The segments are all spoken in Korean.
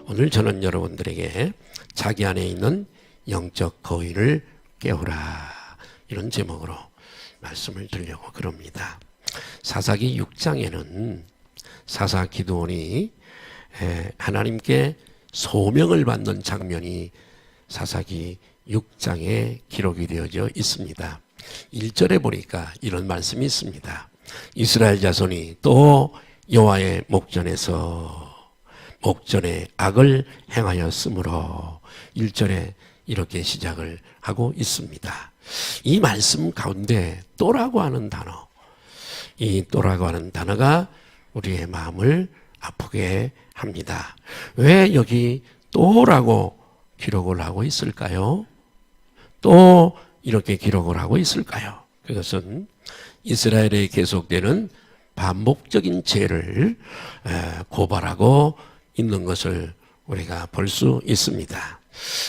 오늘 저는 여러분들에게 자기 안에 있는 영적 거인을 깨우라, 이런 제목으로 말씀을 드리려고 그럽니다. 사사기 6장에는 사사 기드온이 하나님께 소명을 받는 장면이 사사기 6장에 기록이 되어져 있습니다. 1절에 보니까 이런 말씀이 있습니다. 이스라엘 자손이 또 여호와의 목전에 악을 행하였으므로 1절에 이렇게 시작을 하고 있습니다. 이 말씀 가운데 또라고 하는 단어, 이 또라고 하는 단어가 우리의 마음을 아프게 합니다. 왜 여기 또라고 기록을 하고 있을까요? 또 이렇게 기록을 하고 있을까요? 그것은 이스라엘에 계속되는 반복적인 죄를 고발하고 있는 것을 우리가 볼 수 있습니다.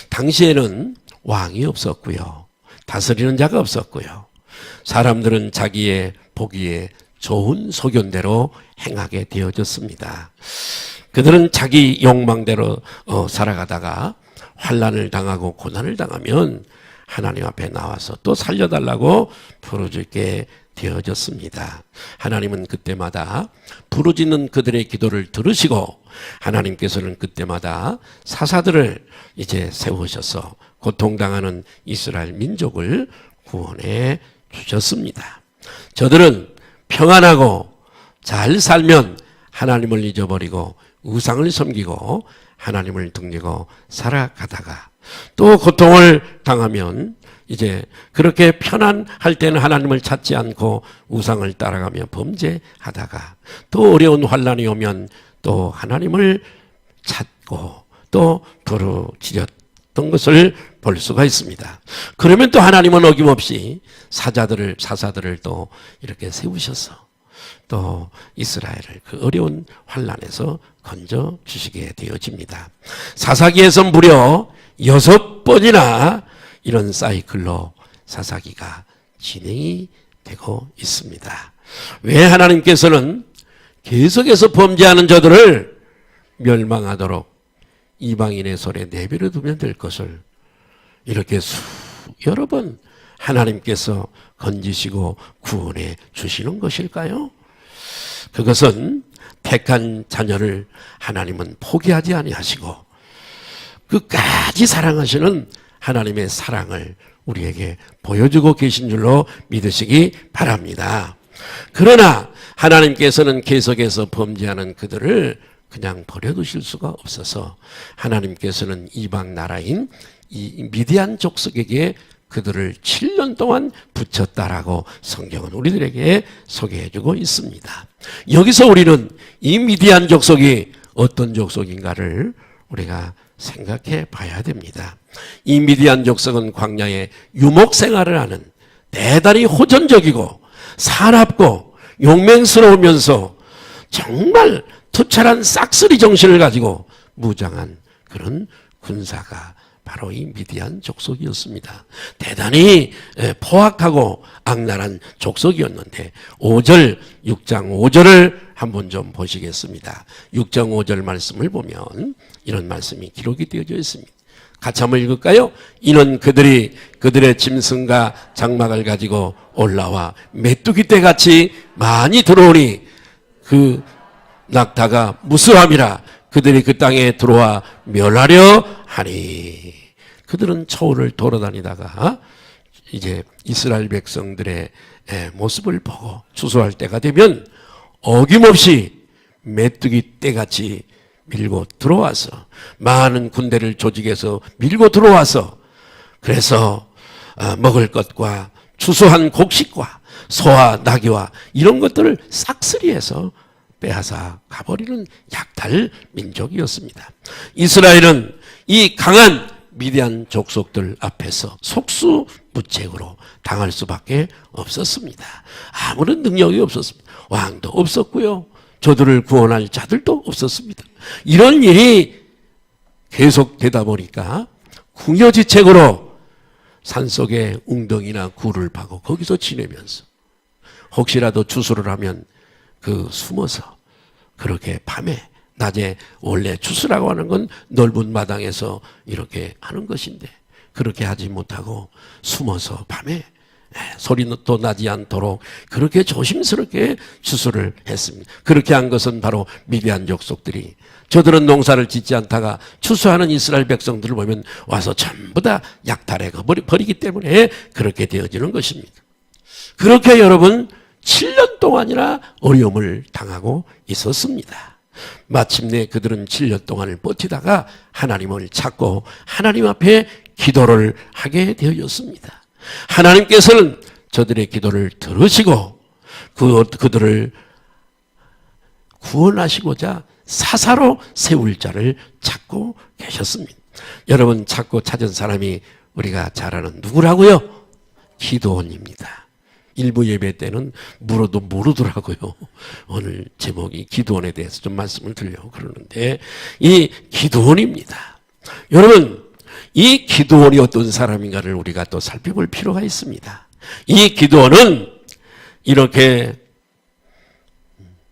당시에는 왕이 없었고요, 다스리는 자가 없었고요, 사람들은 자기의 보기에 좋은 소견대로 행하게 되어졌습니다. 그들은 자기 욕망대로 살아가다가 환난을 당하고 고난을 당하면 하나님 앞에 나와서 또 살려달라고 부르짖게 되어졌습니다. 하나님은 그때마다 부르짖는 그들의 기도를 들으시고 하나님께서는 그때마다 사사들을 이제 세우셔서 고통당하는 이스라엘 민족을 구원해 주셨습니다. 저들은 평안하고 잘 살면 하나님을 잊어버리고 우상을 섬기고 하나님을 등지고 살아가다가 또 고통을 당하면 이제 그렇게 편안할 때는 하나님을 찾지 않고 우상을 따라가며 범죄하다가 또 어려운 환난이 오면 또 하나님을 찾고 또 부르짖었던 것을 볼 수가 있습니다. 그러면 또 하나님은 어김없이 사사들을 또 이렇게 세우셔서 또 이스라엘을 그 어려운 환난에서 건져 주시게 되어집니다. 사사기에서 무려 6번이나 이런 사이클로 사사기가 진행이 되고 있습니다. 왜 하나님께서는 계속해서 범죄하는 저들을 멸망하도록 이방인의 손에 내버려 두면 될 것을 이렇게 여러 번 하나님께서 건지시고 구원해 주시는 것일까요? 그것은 택한 자녀를 하나님은 포기하지 아니하시고 끝까지 사랑하시는 하나님의 사랑을 우리에게 보여주고 계신 줄로 믿으시기 바랍니다. 그러나 하나님께서는 계속해서 범죄하는 그들을 그냥 버려두실 수가 없어서 하나님께서는 이방 나라인 이 미디안 족속에게 그들을 7년 동안 붙였다라고 성경은 우리들에게 소개해주고 있습니다. 여기서 우리는 이 미디안 족속이 어떤 족속인가를 우리가 생각해 봐야 됩니다. 이 미디안 족속은 광야에 유목 생활을 하는 대단히 호전적이고 사납고 용맹스러우면서 정말 투철한 싹쓸이 정신을 가지고 무장한 그런 군사가 바로 이 미디안 족속이었습니다. 대단히 포악하고 악랄한 족속이었는데 6장 5절을 한번 좀 보시겠습니다. 6장 5절 말씀을 보면 이런 말씀이 기록이 되어져 있습니다. 같이 한번 읽을까요? 이는 그들이 그들의 짐승과 장막을 가지고 올라와 메뚜기 떼같이 많이 들어오니 그 낙타가 무수함이라 그들이 그 땅에 들어와 멸하려 하니. 그들은 초원을 돌아다니다가 이제 이스라엘 백성들의 모습을 보고 추수할 때가 되면 어김없이 메뚜기 떼같이 밀고 들어와서 많은 군대를 조직해서 밀고 들어와서 그래서 먹을 것과 추수한 곡식과 소와 나귀와 이런 것들을 싹쓸이해서 빼앗아 가버리는 약탈 민족이었습니다. 이스라엘은 이 강한 미디안 족속들 앞에서 속수무책으로 당할 수밖에 없었습니다. 아무런 능력이 없었습니다. 왕도 없었고요, 저들을 구원할 자들도 없었습니다. 이런 일이 계속 되다 보니까 궁여지책으로 산속에 웅덩이나 굴을 파고 거기서 지내면서 혹시라도 추수를 하면 그 숨어서 그렇게 밤에 낮에 원래 추수라고 하는 건 넓은 마당에서 이렇게 하는 것인데 그렇게 하지 못하고 숨어서 밤에 소리도 나지 않도록 그렇게 조심스럽게 추수를 했습니다. 그렇게 한 것은 바로 미디안 족속들이 저들은 농사를 짓지 않다가 추수하는 이스라엘 백성들을 보면 와서 전부 다 약탈해 버리기 때문에 그렇게 되어지는 것입니다. 그렇게 여러분 7년 동안이나 어려움을 당하고 있었습니다. 마침내 그들은 7년 동안을 버티다가 하나님을 찾고 하나님 앞에 기도를 하게 되어졌습니다. 하나님께서는 저들의 기도를 들으시고 그들을 구원하시고자 사사로 세울 자를 찾고 계셨습니다. 여러분 찾고 찾은 사람이 우리가 잘 아는 누구라고요? 기드온입니다. 일부 예배 때는 물어도 모르더라고요. 오늘 제목이 기드온에 대해서 좀 말씀을 드리려고 그러는데 이 기드온입니다. 여러분 이 기드온이 어떤 사람인가를 우리가 또 살펴볼 필요가 있습니다. 이 기드온은 이렇게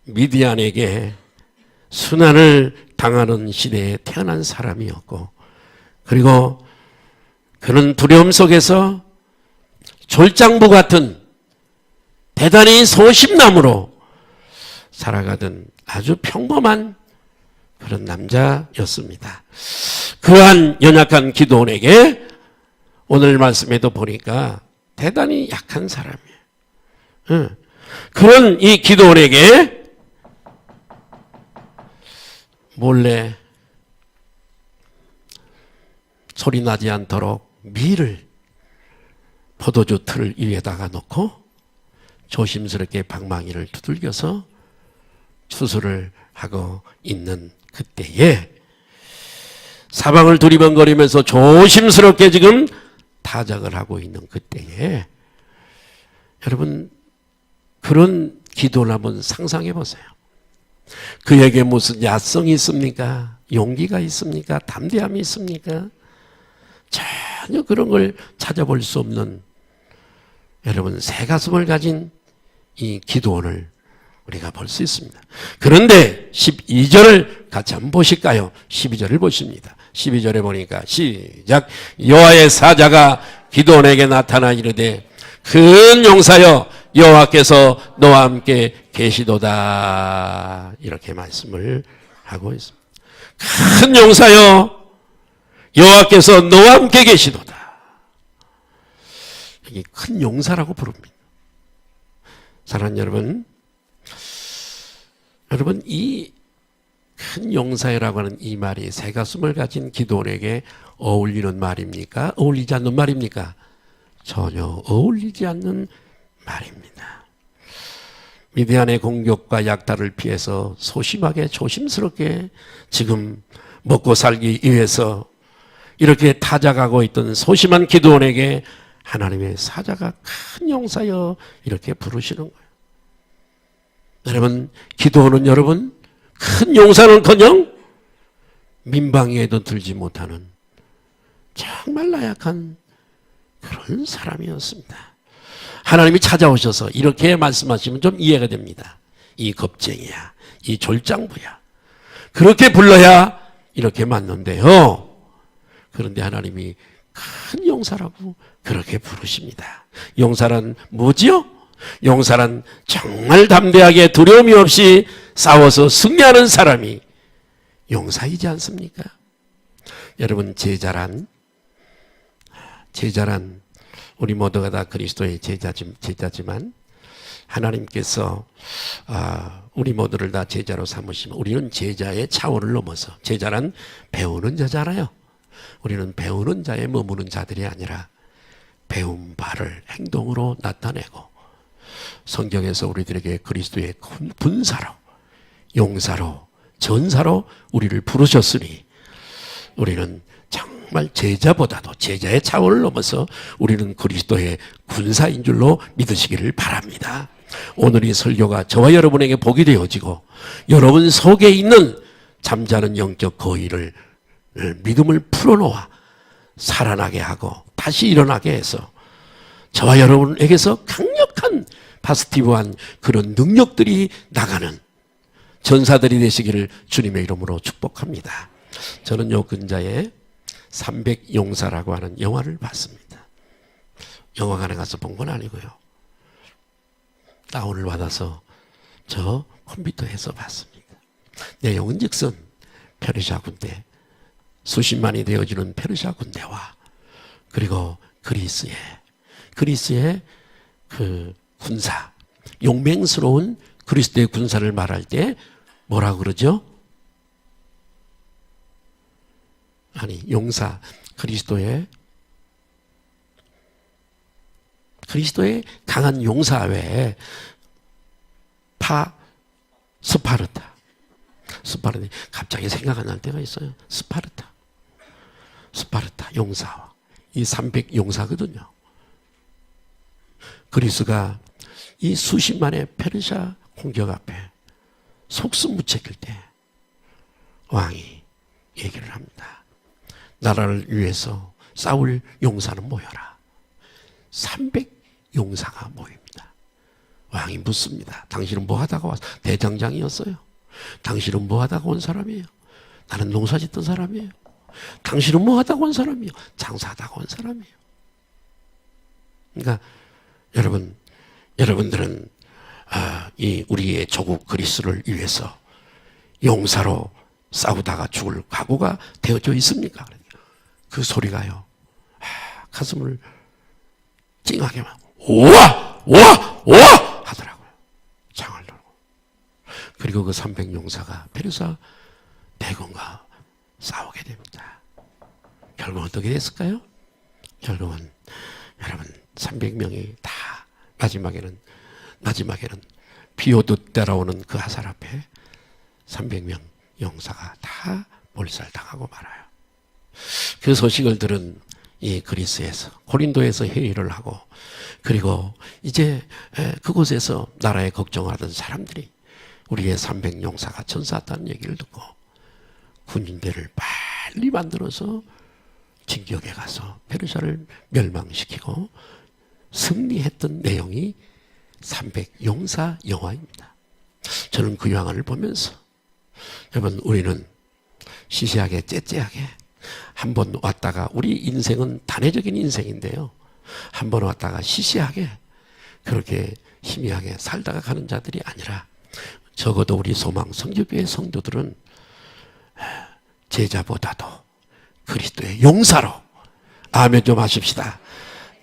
미디안에게 순환을 당하는 시대에 태어난 사람이었고 그리고 그는 두려움 속에서 졸장부 같은 대단히 소심남으로 살아가던 아주 평범한 그런 남자였습니다. 그러한 연약한 기드온에게 오늘 말씀에도 보니까 대단히 약한 사람이에요. 그런 이 기드온에게 몰래 소리 나지 않도록 밀을 포도주 틀 위에다가 놓고 조심스럽게 방망이를 두들겨서 추수를 하고 있는 그때에 사방을 두리번거리면서 조심스럽게 지금 타작을 하고 있는 그때에 여러분 그런 기도를 한번 상상해 보세요. 그에게 무슨 야성이 있습니까? 용기가 있습니까? 담대함이 있습니까? 전혀 그런 걸 찾아볼 수 없는 여러분 새 가슴을 가진 이 기드온을 우리가 볼 수 있습니다. 그런데 12절을 같이 한번 보실까요? 12절을 보십니다. 12절에 보니까 시작. 여호와의 사자가 기드온에게 나타나 이르되 큰 용사여 여호와께서 너와 함께 계시도다 이렇게 말씀을 하고 있습니다. 큰 용사여 여호와께서 너와 함께 계시도다. 여기 큰 용사라고 부릅니다. 사랑하는 여러분 이 큰 용사라고 하는 이 말이 새 가슴을 가진 기드온에게 어울리는 말입니까? 어울리지 않는 말입니까? 전혀 어울리지 않는 말입니다. 미디안의 공격과 약탈을 피해서 소심하게 조심스럽게 지금 먹고 살기 위해서 이렇게 타작하고 있던 소심한 기드온에게 하나님의 사자가 큰 용사여 이렇게 부르시는 거예요. 여러분 기드온은 여러분 큰 용사는커녕 민방위에도 들지 못하는 정말 나약한 그런 사람이었습니다. 하나님이 찾아오셔서 이렇게 말씀하시면 좀 이해가 됩니다. 이 겁쟁이야, 이 졸장부야. 그렇게 불러야 이렇게 맞는데요. 그런데 하나님이 큰 용사라고 그렇게 부르십니다. 용사란 뭐지요? 용사란 정말 담대하게 두려움이 없이 싸워서 승리하는 사람이 용사이지 않습니까? 여러분 제자란 우리 모두가 다 그리스도의 제자지만 하나님께서 우리 모두를 다 제자로 삼으시면 우리는 제자의 차원을 넘어서 제자란 배우는 자잖아요. 우리는 배우는 자에 머무는 자들이 아니라 배운 바를 행동으로 나타내고 성경에서 우리들에게 그리스도의 군사로 용사로 전사로 우리를 부르셨으니 우리는 정말 제자보다도 제자의 차원을 넘어서 우리는 그리스도의 군사인 줄로 믿으시기를 바랍니다. 오늘 이 설교가 저와 여러분에게 복이 되어지고 여러분 속에 있는 잠자는 영적 거위를 믿음을 풀어놓아 살아나게 하고 다시 일어나게 해서 저와 여러분에게서 강력한 파스티브한 그런 능력들이 나가는 전사들이 되시기를 주님의 이름으로 축복합니다. 저는 요 근자에 300용사라고 하는 영화를 봤습니다. 영화관에 가서 본 건 아니고요. 다운을 받아서 저 컴퓨터에서 봤습니다. 내용은 즉슨 페르시아 군대, 수십만이 되어지는 페르시아 군대와 그리고 그리스의 그 군사, 용맹스러운 그리스도의 군사를 말할 때 뭐라고 그러죠? 아니, 용사, 그리스도의 강한 용사 외에 스파르타, 갑자기 생각 안 날 때가 있어요. 스파르타 용사와 이 300용사거든요. 그리스가 이 수십만의 페르시아 공격 앞에 속수무책일 때 왕이 얘기를 합니다. 나라를 위해서 싸울 용사는 모여라. 300용사가 모입니다. 왕이 묻습니다. 당신은 뭐 하다가 왔어? 대장장이었어요. 당신은 뭐 하다가 온 사람이에요? 나는 농사 짓던 사람이에요. 당신은 뭐 하다가 온 사람이에요? 장사하다가 온 사람이에요. 그러니까 여러분들은 이 우리의 조국 그리스를 위해서 용사로 싸우다가 죽을 각오가 되어져 있습니까? 그 소리가요, 가슴을 찡하게 와 하더라고요. 창을 들고. 그리고 그 300용사가 페르시아 대군과 싸우게 됩니다. 결국은 어떻게 됐을까요? 결국은 여러분 300명이 다 마지막에는 비 오듯 따라오는 그 화살 앞에 300명 용사가 다 몰살당하고 말아요. 그 소식을 들은 이 그리스에서, 고린도에서 회의를 하고, 그리고 이제 그곳에서 나라에 걱정하던 사람들이 우리의 300용사가 전사했다는 얘기를 듣고 군인대를 빨리 만들어서 진격에 가서 페르시아를 멸망시키고 승리했던 내용이 300용사 영화입니다. 저는 그 영화를 보면서 여러분, 우리는 시시하게 째째하게 한 번 왔다가, 우리 인생은 단회적인 인생인데요, 한 번 왔다가 시시하게 그렇게 희미하게 살다가 가는 자들이 아니라, 적어도 우리 소망 성교교회 성도들은 제자보다도 그리스도의 용사로, 아멘 좀 하십시다.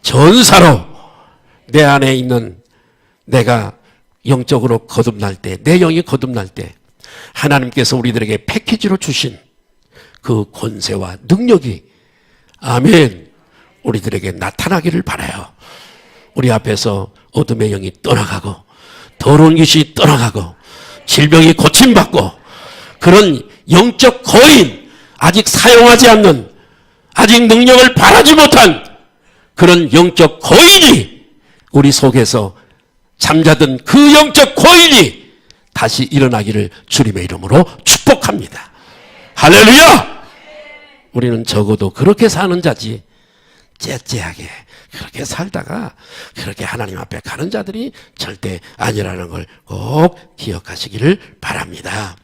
전사로 내 안에 있는 내가 영적으로 거듭날 때, 내 영이 거듭날 때 하나님께서 우리들에게 패키지로 주신 그 권세와 능력이, 아멘, 우리들에게 나타나기를 바라요. 우리 앞에서 어둠의 영이 떠나가고 더러운 것이 떠나가고 질병이 고침받고, 그런 영적 거인, 아직 사용하지 않는, 아직 능력을 발하지 못한 그런 영적 거인이 우리 속에서 잠자던 그 영적 거인이 다시 일어나기를 주님의 이름으로 축복합니다. 할렐루야! 우리는 적어도 그렇게 사는 자지, 째째하게 그렇게 살다가 그렇게 하나님 앞에 가는 자들이 절대 아니라는 걸 꼭 기억하시기를 바랍니다.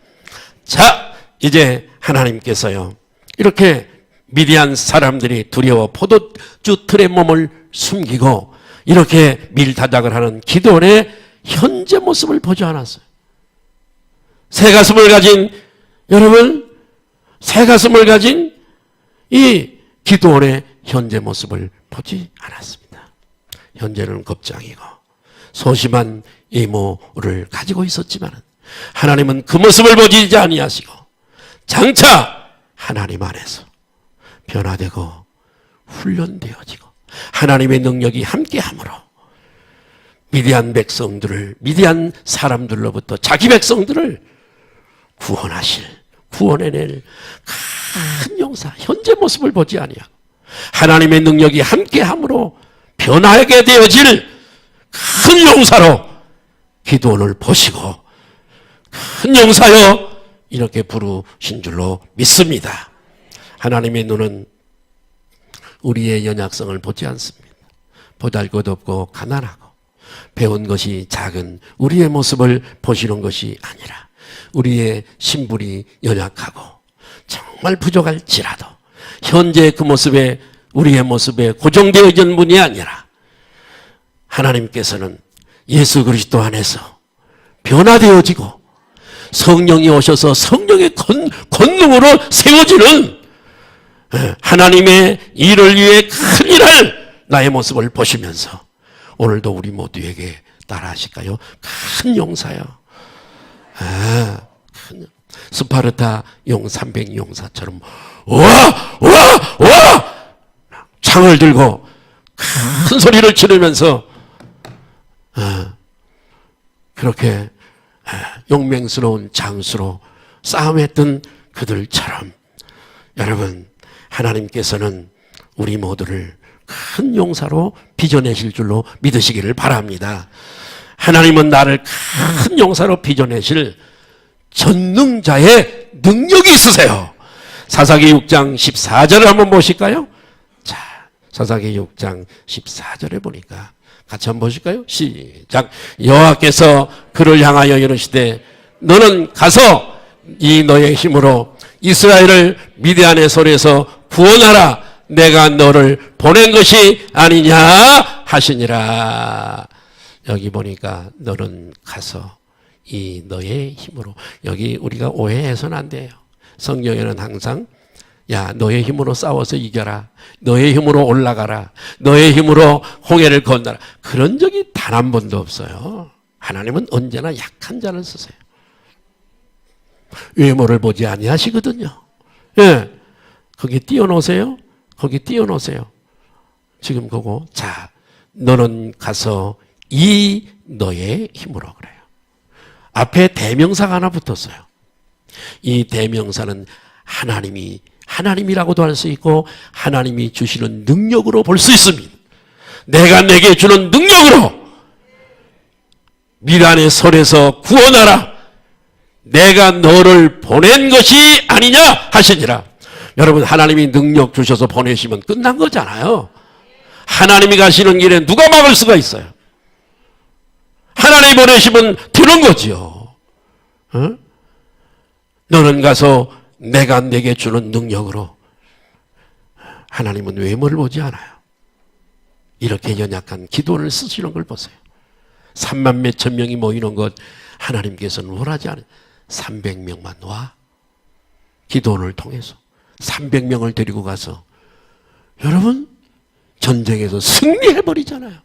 자, 이제 하나님께서요, 이렇게 미디안 사람들이 두려워 포도주 틀에 몸을 숨기고 이렇게 밀다작을 하는 기드온의 현재 모습을 보지 않았어요. 새 가슴을 가진, 여러분, 새 가슴을 가진 이 기드온의 현재 모습을 보지 않았습니다. 현재는 겁장이고 소심한 이모를 가지고 있었지만 하나님은 그 모습을 보지 아니하시고 장차 하나님 안에서 변화되고 훈련되어지고 하나님의 능력이 함께함으로 미디안 백성들을, 미디안 사람들로부터 자기 백성들을 구원해낼 큰 용사, 현재 모습을 보지 아니하고 하나님의 능력이 함께함으로 변하게 되어질 큰 용사로 기드온을 보시고 큰 용사여 이렇게 부르신 줄로 믿습니다. 하나님의 눈은 우리의 연약성을 보지 않습니다. 보잘것없고 가난하고 배운 것이 작은 우리의 모습을 보시는 것이 아니라 우리의 신분이 연약하고 정말 부족할지라도 현재 그 모습에 우리의 모습에 고정되어진 분이 아니라 하나님께서는 예수 그리스도 안에서 변화되어지고 성령이 오셔서 성령의 권능으로 세워지는 하나님의 일을 위해 큰 일을 나의 모습을 보시면서 오늘도 우리 모두에게 따라하실까요? 큰 용사요. 큰 스파르타 300용사처럼 와! 창을 들고 큰 소리를 지르면서 그렇게 용맹스러운 장수로 싸움했던 그들처럼 여러분 하나님께서는 우리 모두를 큰 용사로 빚어내실 줄로 믿으시기를 바랍니다. 하나님은 나를 큰 용사로 빚어내실 전능자의 능력이 있으세요. 사사기 6장 14절을 한번 보실까요? 자, 사사기 6장 14절에 보니까 같이 한번 보실까요? 시작. 여호와께서 그를 향하여 이르시되 너는 가서 이 너의 힘으로 이스라엘을 미디안의 손에서 구원하라. 내가 너를 보낸 것이 아니냐 하시니라. 여기 보니까 너는 가서 이 너의 힘으로, 여기 우리가 오해해서는 안 돼요. 성경에는 항상 야 너의 힘으로 싸워서 이겨라, 너의 힘으로 올라가라, 너의 힘으로 홍해를 건너라, 그런 적이 단 한 번도 없어요. 하나님은 언제나 약한 자를 쓰세요. 외모를 보지 아니하시거든요. 예, 거기 띄워놓으세요. 거기 띄워놓으세요. 지금 그거. 자, 너는 가서 이 너의 힘으로. 그래요. 앞에 대명사가 하나 붙었어요. 이 대명사는 하나님이라고도 할 수 있고 하나님이 주시는 능력으로 볼 수 있습니다. 내가 내게 주는 능력으로 미란의 손에서 구원하라. 내가 너를 보낸 것이 아니냐 하시니라. 여러분, 하나님이 능력 주셔서 보내시면 끝난 거잖아요. 하나님이 가시는 길에 누가 막을 수가 있어요? 하나님이 보내시면 되는 거지요. 어? 너는 가서 내가 내게 주는 능력으로. 하나님은 외모를 보지 않아요. 이렇게 연약한 기도를 쓰시는 걸 보세요. 3만 몇천 명이 모이는 것 하나님께서는 원하지 않아요. 300명만 와. 기도를 통해서 300명을 데리고 가서 여러분 전쟁에서 승리해버리잖아요.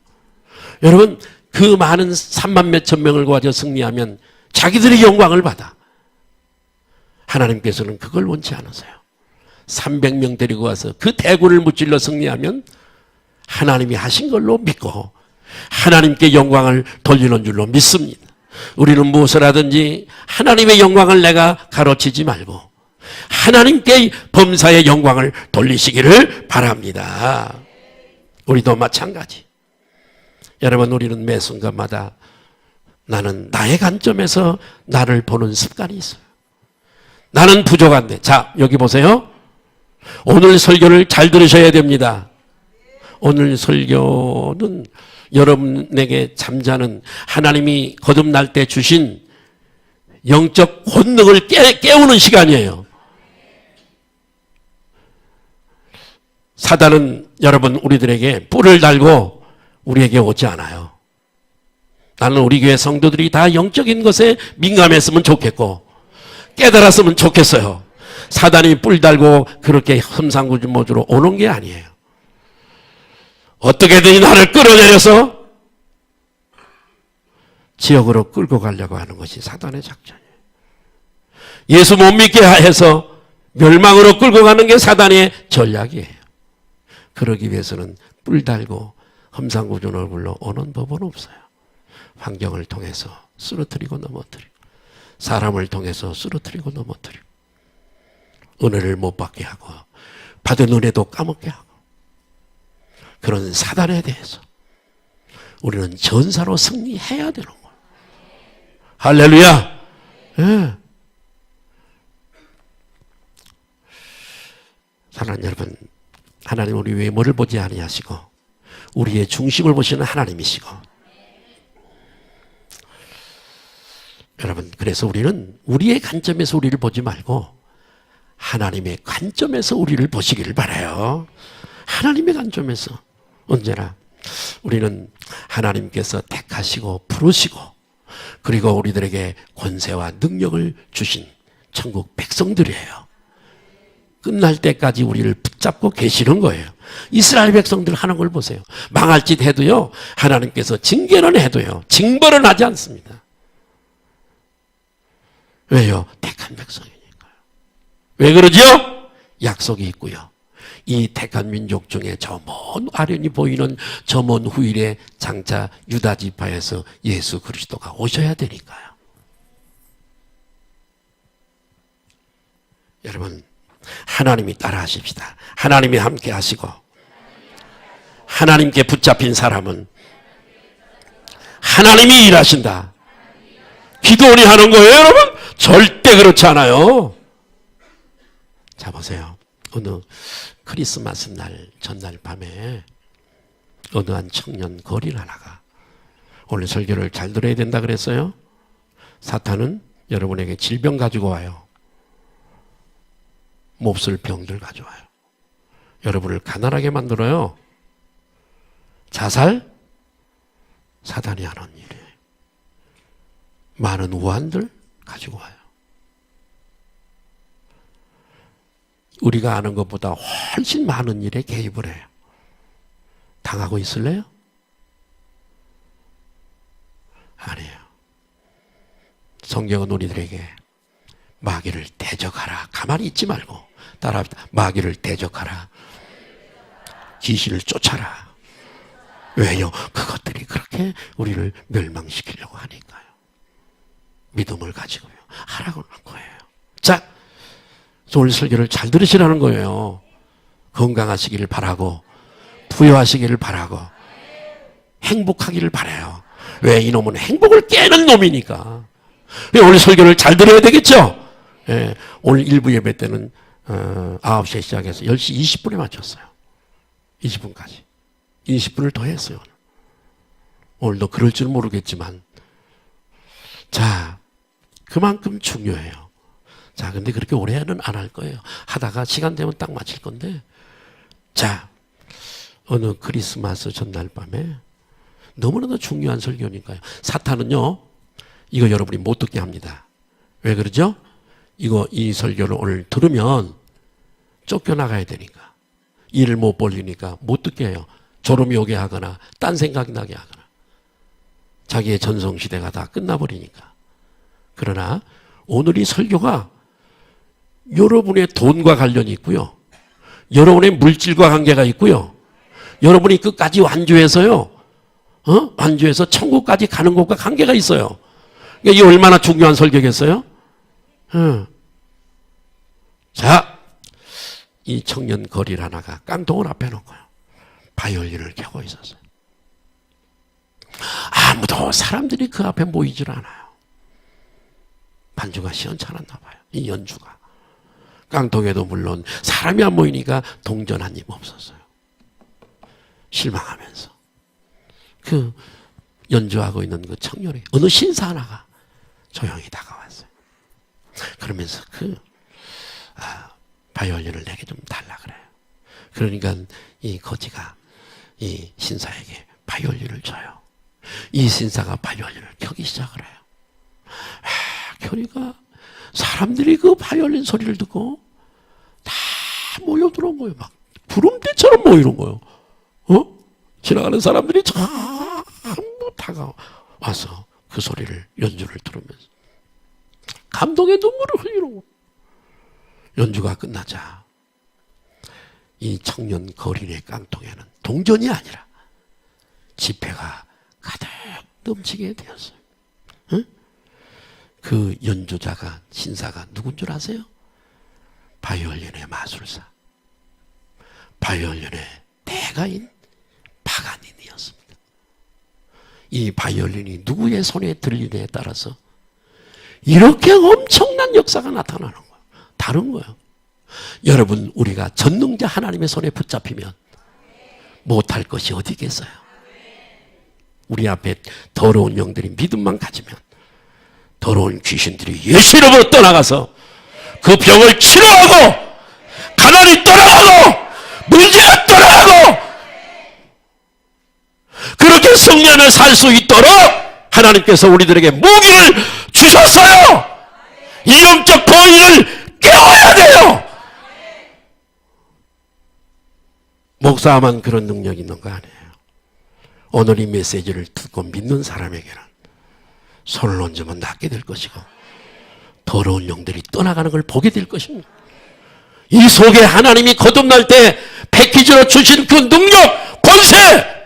여러분 그 많은 3만 몇천 명을 가져 승리하면 자기들의 영광을 받아. 하나님께서는 그걸 원치 않으세요. 300명 데리고 와서 그 대군을 무찔러 승리하면 하나님이 하신 걸로 믿고 하나님께 영광을 돌리는 줄로 믿습니다. 우리는 무엇을 하든지 하나님의 영광을 내가 가로치지 말고 하나님께 범사의 영광을 돌리시기를 바랍니다. 우리도 마찬가지. 여러분, 우리는 매 순간마다 나는 나의 관점에서 나를 보는 습관이 있어요. 나는 부족한데. 자, 여기 보세요. 오늘 설교를 잘 들으셔야 됩니다. 오늘 설교는 여러분에게 잠자는 하나님이 거듭날 때 주신 영적 권능을 깨우는 시간이에요. 사단은 여러분 우리들에게 뿔을 달고 우리에게 오지 않아요. 나는 우리 교회 성도들이 다 영적인 것에 민감했으면 좋겠고 깨달았으면 좋겠어요. 사단이 뿔 달고 그렇게 험상궂은 오는 게 아니에요. 어떻게든 나를 끌어내려서 지역으로 끌고 가려고 하는 것이 사단의 작전이에요. 예수 못 믿게 해서 멸망으로 끌고 가는 게 사단의 전략이에요. 그러기 위해서는 뿔 달고 험상궂은 얼굴로 오는 법은 없어요. 환경을 통해서 쓰러뜨리고 넘어뜨리고 사람을 통해서 쓰러뜨리고 넘어뜨리고 은혜를 못 받게 하고 받은 은혜도 까먹게 하고 그런 사단에 대해서 우리는 전사로 승리해야 되는 거예요. 할렐루야. 예. 사랑하는 여러분, 하나님 우리 외모를 보지 아니하시고 우리의 중심을 보시는 하나님이시고, 여러분, 그래서 우리는 우리의 관점에서 우리를 보지 말고 하나님의 관점에서 우리를 보시기를 바라요. 하나님의 관점에서. 언제나 우리는 하나님께서 택하시고 부르시고 그리고 우리들에게 권세와 능력을 주신 천국 백성들이에요. 끝날 때까지 우리를 붙잡고 계시는 거예요. 이스라엘 백성들 하는 걸 보세요. 망할 짓 해도요, 하나님께서 징계는 해도요, 징벌은 하지 않습니다. 왜요? 택한 백성이니까요. 왜 그러죠? 약속이 있고요. 이 택한 민족 중에 저 먼 아련히 보이는 저 먼 후일에 장차 유다 지파에서 예수 그리스도가 오셔야 되니까요. 여러분, 하나님이 따라 하십시다. 하나님이 함께 하시고 하나님께 붙잡힌 사람은 하나님이 일하신다. 기도원이 하는 거예요, 여러분? 절대 그렇지 않아요. 자, 보세요. 어느 크리스마스 날 전날 밤에 어느 한 청년 거린 하나가 오늘 설교를 잘 들어야 된다 그랬어요. 사탄은 여러분에게 질병 가지고 와요. 몹쓸 병들 가져와요. 여러분을 가난하게 만들어요. 자살? 사단이 하는 일이에요. 많은 우환들 가지고 와요. 우리가 아는 것보다 훨씬 많은 일에 개입을 해요. 당하고 있을래요? 아니에요. 성경은 우리들에게 마귀를 대적하라. 가만히 있지 말고 따라합시다. 마귀를 대적하라. 귀신을 쫓아라. 왜요? 그것들이 그렇게 우리를 멸망시키려고 하니까요. 믿음을 가지고요. 하라고 하는 거예요. 자, 오늘 설교를 잘 들으시라는 거예요. 건강하시기를 바라고 부유하시기를 바라고 행복하기를 바라요. 왜? 이놈은 행복을 깨는 놈이니까. 오늘 설교를 잘 들어야 되겠죠? 예, 오늘 1부 예배 때는 9시에 시작해서 10시 20분에 마쳤어요. 20분까지. 20분을 더 했어요. 오늘도 그럴 줄 모르겠지만, 자, 그만큼 중요해요. 자, 근데 그렇게 오래는 안 할 거예요. 하다가 시간 되면 딱 마칠 건데, 자, 어느 크리스마스 전날 밤에 너무나도 중요한 설교니까요. 사탄은요, 이거 여러분이 못 듣게 합니다. 왜 그러죠? 이 설교를 오늘 들으면 쫓겨나가야 되니까. 일을 못 벌리니까 못 듣게 해요. 졸음이 오게 하거나 딴 생각이 나게 하거나 자기의 전성시대가 다 끝나버리니까. 그러나 오늘 이 설교가 여러분의 돈과 관련이 있고요. 여러분의 물질과 관계가 있고요. 여러분이 끝까지 완주해서요. 완주해서 천국까지 가는 것과 관계가 있어요. 이게 얼마나 중요한 설교겠어요? 자, 이 청년 거릴 하나가 깡통을 앞에 놓고요. 바이올린을 켜고 있었어요. 아무도 사람들이 그 앞에 모이질 않아요. 반주가 시원찮았나 봐요. 이 연주가. 깡통에도 물론 사람이 안 모이니까 동전 한 입 없었어요. 실망하면서. 그 연주하고 있는 그 청년이 어느 신사 하나가 조용히 다가왔어요. 그러면서 바이올린을 내게 좀 달라 그래요. 그러니까 이 거지가 이 신사에게 바이올린을 줘요. 이 신사가 바이올린을 켜기 시작을 해요. 켜니까 사람들이 그 바이올린 소리를 듣고 다 모여들어온 거예요. 막 구름대처럼 모이는 거예요. 지나가는 사람들이 전부 다가와서 그 소리를, 연주를 들으면서 감동의 눈물을 흘리는 거예요. 연주가 끝나자 이 청년 거린의 깡통에는 동전이 아니라 지폐가 가득 넘치게 되었어요. 그 연주자가, 신사가 누군 줄 아세요? 바이올린의 마술사, 바이올린의 대가인 파가니니였습니다. 이 바이올린이 누구의 손에 들리느냐에 따라서 이렇게 엄청난 역사가 나타나는 거예요. 다른 거예요. 여러분, 우리가 전능자 하나님의 손에 붙잡히면 못할 것이 어디 있겠어요? 우리 앞에 더러운 영들이 믿음만 가지면 더러운 귀신들이 예수 이름으로 떠나가서 그 병을 치료하고 가난이 떠나가고 문제가 떠나가고 그렇게 성년을 살 수 있도록 하나님께서 우리들에게 무기를 주셨어요. 이 영적 거인을 깨워야 돼요. 목사만 그런 능력이 있는 거 아니에요. 오늘 이 메시지를 듣고 믿는 사람에게는 손을 얹으면 낫게 될 것이고 더러운 영들이 떠나가는 걸 보게 될 것입니다. 이 속에 하나님이 거듭날 때 패키지로 주신 그 능력, 권세,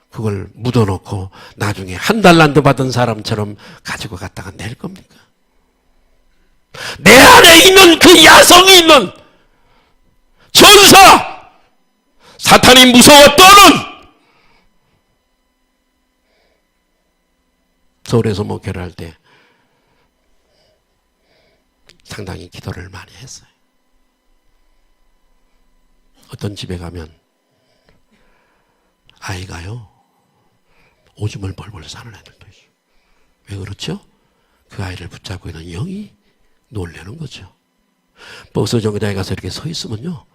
그걸 묻어놓고 나중에 한 달란트 받은 사람처럼 가지고 갔다가 낼 겁니까? 내 안에 있는 그 야성이 있는 전사, 사탄이 무서워 떠는, 서울에서 목회를 할 때 상당히 기도를 많이 했어요. 어떤 집에 가면 아이가요 오줌을 벌벌 싸는 애들도 있어요. 왜 그렇죠? 그 아이를 붙잡고 있는 영이 놀라는 거죠. 버스 정류장에 가서 이렇게 서 있으면요,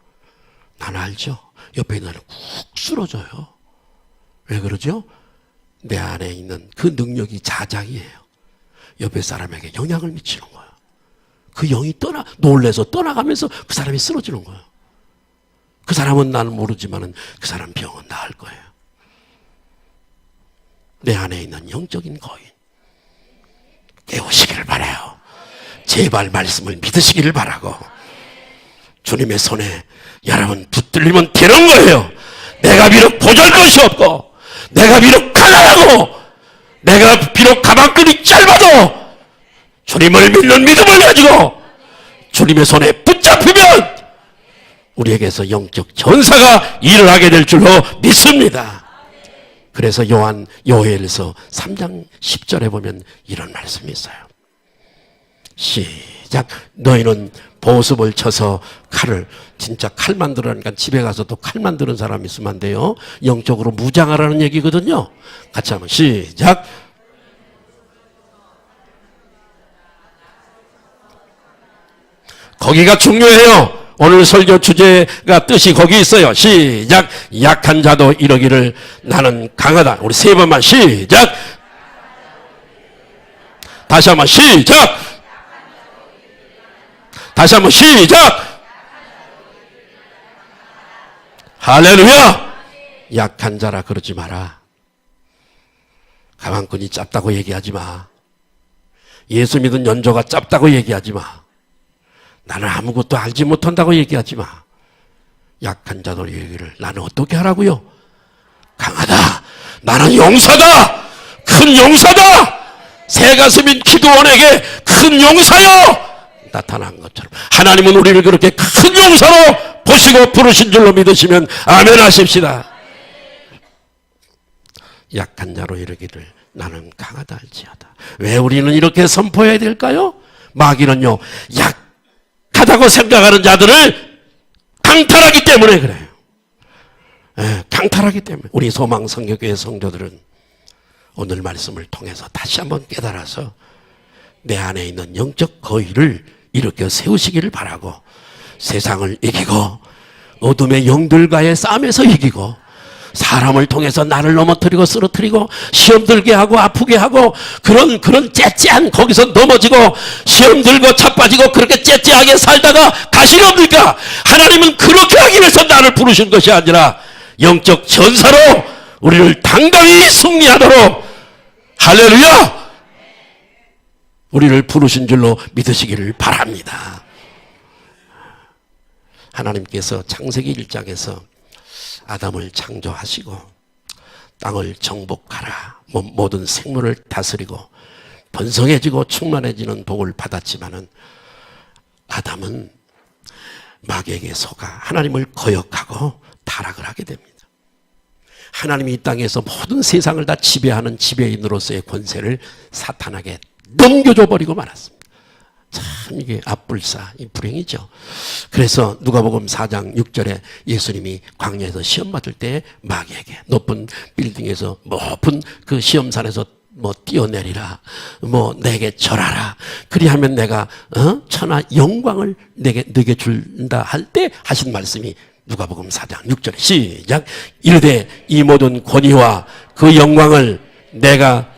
나는 알죠. 옆에 있는 애는 쿡 쓰러져요. 왜 그러죠? 내 안에 있는 그 능력이 자작이에요. 옆에 사람에게 영향을 미치는 거예요. 그 영이 놀래서 떠나가면서 그 사람이 쓰러지는 거예요. 그 사람은 나는 모르지만은 그 사람 병은 나을 거예요. 내 안에 있는 영적인 거인 깨우시기를 바라요. 제발 말씀을 믿으시기를 바라고, 주님의 손에 여러분 붙들리면 되는 거예요. 내가 비록 보잘것이 없고, 내가 비록 가난하고, 내가 비록 가방끈이 짧아도 주님을 믿는 믿음을 가지고 주님의 손에 붙잡히면 우리에게서 영적 전사가 일어나게 될 줄로 믿습니다. 그래서 요엘서 3장 10절에 보면 이런 말씀이 있어요. 시작. 너희는 보습을 쳐서 칼을, 진짜 칼 만들으니까 집에 가서 또 칼 만드는 사람이 있으면 안 돼요. 영적으로 무장하라는 얘기거든요. 같이 한번 시작. 거기가 중요해요. 오늘 설교 주제가 뜻이 거기 있어요. 시작. 약한 자도 이러기를 나는 강하다. 우리 세 번만 시작. 다시 한번 시작. 다시 한번 시작. 할렐루야. 약한 자라 그러지 마라. 가방끈이 짧다고 얘기하지 마. 예수 믿은 연조가 짧다고 얘기하지 마. 나는 아무것도 알지 못한다고 얘기하지 마. 약한 자들 얘기를 나는 어떻게 하라고요? 강하다. 나는 용사다. 큰 용사다. 새 가슴인 기도원에게 큰 용사요 나타난 것처럼 하나님은 우리를 그렇게 큰 용사로 보시고 부르신 줄로 믿으시면 아멘 하십시다. 약한 자로 이르기를 나는 강하다 할지어다. 왜 우리는 이렇게 선포해야 될까요? 마귀는요, 약하다고 생각하는 자들을 강탈하기 때문에 그래요. 강탈하기 때문에. 우리 소망성교교회 성도들은 오늘 말씀을 통해서 다시 한번 깨달아서 내 안에 있는 영적 거위를 일으켜 세우시기를 바라고, 세상을 이기고 어둠의 영들과의 싸움에서 이기고 사람을 통해서 나를 넘어뜨리고 쓰러뜨리고 시험 들게 하고 아프게 하고 그런 째째한, 거기서 넘어지고 시험 들고 자빠지고 그렇게 째째하게 살다가 가시리 없니까? 하나님은 그렇게 하기 위해서 나를 부르신 것이 아니라 영적 전사로 우리를 당당히 승리하도록, 할렐루야, 우리를 부르신 줄로 믿으시기를 바랍니다. 하나님께서 창세기 1장에서 아담을 창조하시고 땅을 정복하라, 모든 생물을 다스리고 번성해지고 충만해지는 복을 받았지만은 아담은 마귀에게 속아 하나님을 거역하고 타락을 하게 됩니다. 하나님이 이 땅에서 모든 세상을 다 지배하는 지배인으로서의 권세를 사탄에게 넘겨줘 버리고 말았습니다. 참 이게 앞불사, 이 불행이죠. 그래서 누가복음 4장 6절에 예수님이 광야에서 시험 받을 때 마귀에게 높은 빌딩에서 높은 그 시험산에서 뭐 뛰어내리라, 뭐 내게 절하라, 그리하면 내가 천하 영광을 내게 준다 할 때 하신 말씀이 누가복음 4장 6절에 시작. 이르되 이 모든 권위와 그 영광을 내가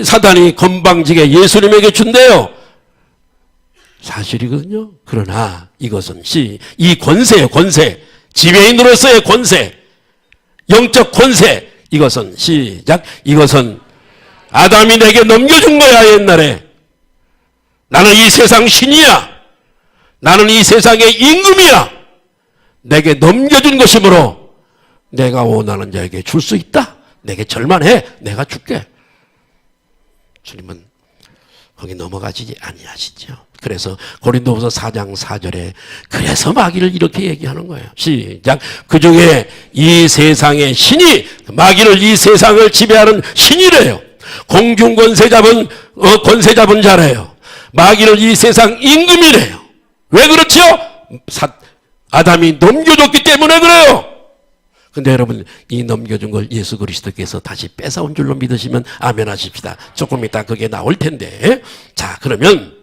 사단이 건방지게 예수님에게 준대요. 사실이거든요. 그러나 이것은 이 권세예요. 권세, 지배인으로서의 권세, 영적 권세, 이것은 시작. 이것은 아담이 내게 넘겨준 거야. 옛날에 나는 이 세상 신이야, 나는 이 세상의 임금이야, 내게 넘겨준 것이므로 내가 원하는 자에게 줄 수 있다. 내게 절만 해, 내가 줄게. 주님은 거기 넘어가지 아니하시죠. 그래서 고린도후서 4장 4절에 그래서 마귀를 이렇게 얘기하는 거예요. 시작. 그중에 이 세상의 신이, 마귀를 이 세상을 지배하는 신이래요. 공중 권세 잡은 자래요. 마귀를 이 세상 임금이래요. 왜 그렇죠? 아담이 넘겨줬기 때문에 그래요. 근데 여러분, 이 넘겨준 걸 예수 그리스도께서 다시 뺏어온 줄로 믿으시면 아멘 하십시다. 조금 이따 그게 나올 텐데. 자, 그러면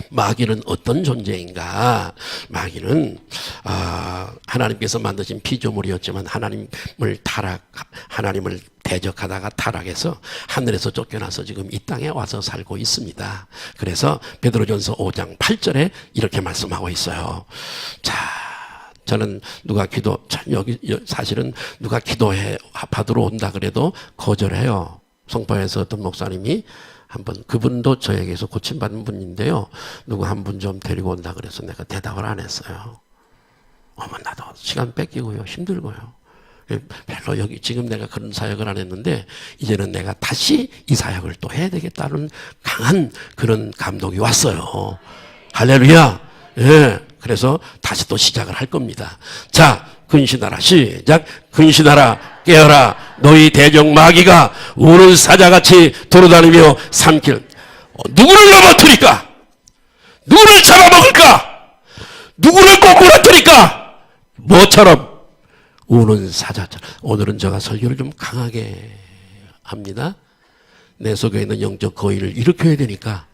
마귀는 어떤 존재인가? 마귀는 하나님께서 만드신 피조물이었지만 하나님을 대적하다가 타락해서 하늘에서 쫓겨나서 지금 이 땅에 와서 살고 있습니다. 그래서 베드로전서 5장 8절에 이렇게 말씀하고 있어요. 자, 저는 사실은 누가 기도해 받으러 온다 그래도 거절해요. 송파에서 어떤 목사님이 한번, 그분도 저에게서 고침받은 분인데요, 누구 한 분 좀 데리고 온다 그래서 내가 대답을 안 했어요. 나도 시간 뺏기고요, 힘들고요. 별로 여기 지금 내가 그런 사역을 안 했는데 이제는 내가 다시 이 사역을 또 해야 되겠다는 강한 그런 감동이 왔어요. 할렐루야. 예. 그래서 다시 또 시작을 할 겁니다. 자, 근신하라. 시작. 근신하라. 깨어라. 너희 대적 마귀가 우는 사자같이 돌아다니며 삼킬. 누구를 넘어뜨릴까? 누구를 잡아먹을까? 누구를 꼬꾸라뜨릴까? 뭐처럼? 우는 사자처럼. 오늘은 제가 설교를 좀 강하게 합니다. 내 속에 있는 영적 거인을 일으켜야 되니까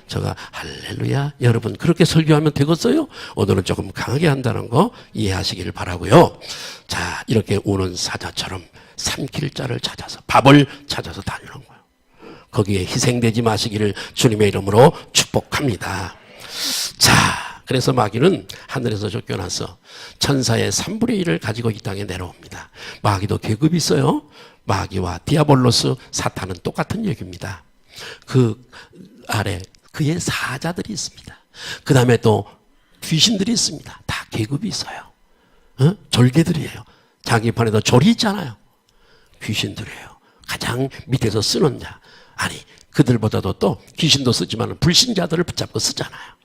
제가 할렐루야, 여러분 그렇게 설교하면 되겠어요? 오늘은 조금 강하게 한다는 거 이해하시기를 바라고요. 자, 이렇게 우는 사자처럼 삼킬 자를 찾아서, 밥을 찾아서 다니는 거예요. 거기에 희생되지 마시기를 주님의 이름으로 축복합니다. 자, 그래서 마귀는 하늘에서 쫓겨나서 천사의 3분의 1을 가지고 이 땅에 내려옵니다. 마귀도 계급이 있어요. 마귀와 디아볼로스, 사탄은 똑같은 얘기입니다. 그 아래 그의 사자들이 있습니다. 그 다음에 또 귀신들이 있습니다. 다 계급이 있어요. 졸개들이에요. 장기판에도 졸이 있잖아요. 귀신들이에요. 가장 밑에서 쓰는 자. 아니, 그들보다도 또 귀신도 쓰지만 불신자들을 붙잡고 쓰잖아요.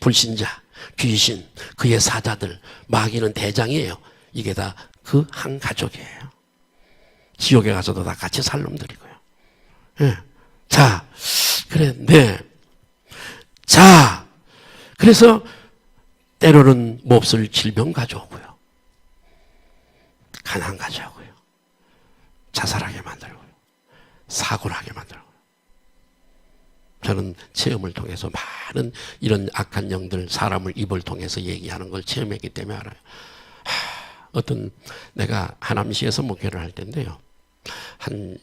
불신자, 귀신, 그의 사자들, 마귀는 대장이에요. 이게 다 그 한 가족이에요. 지옥에 가서도 다 같이 살 놈들이고요. 예. 자, 그랬는데, 자, 그래서 때로는 몹쓸 질병 가져오고요. 가난 가져오고요. 자살하게 만들고요. 사고를 하게 만들고요. 저는 체험을 통해서 많은 이런 악한 영들, 사람을 입을 통해서 얘기하는 걸 체험했기 때문에 알아요. 내가 하남시에서 목회를 할 때인데요, 한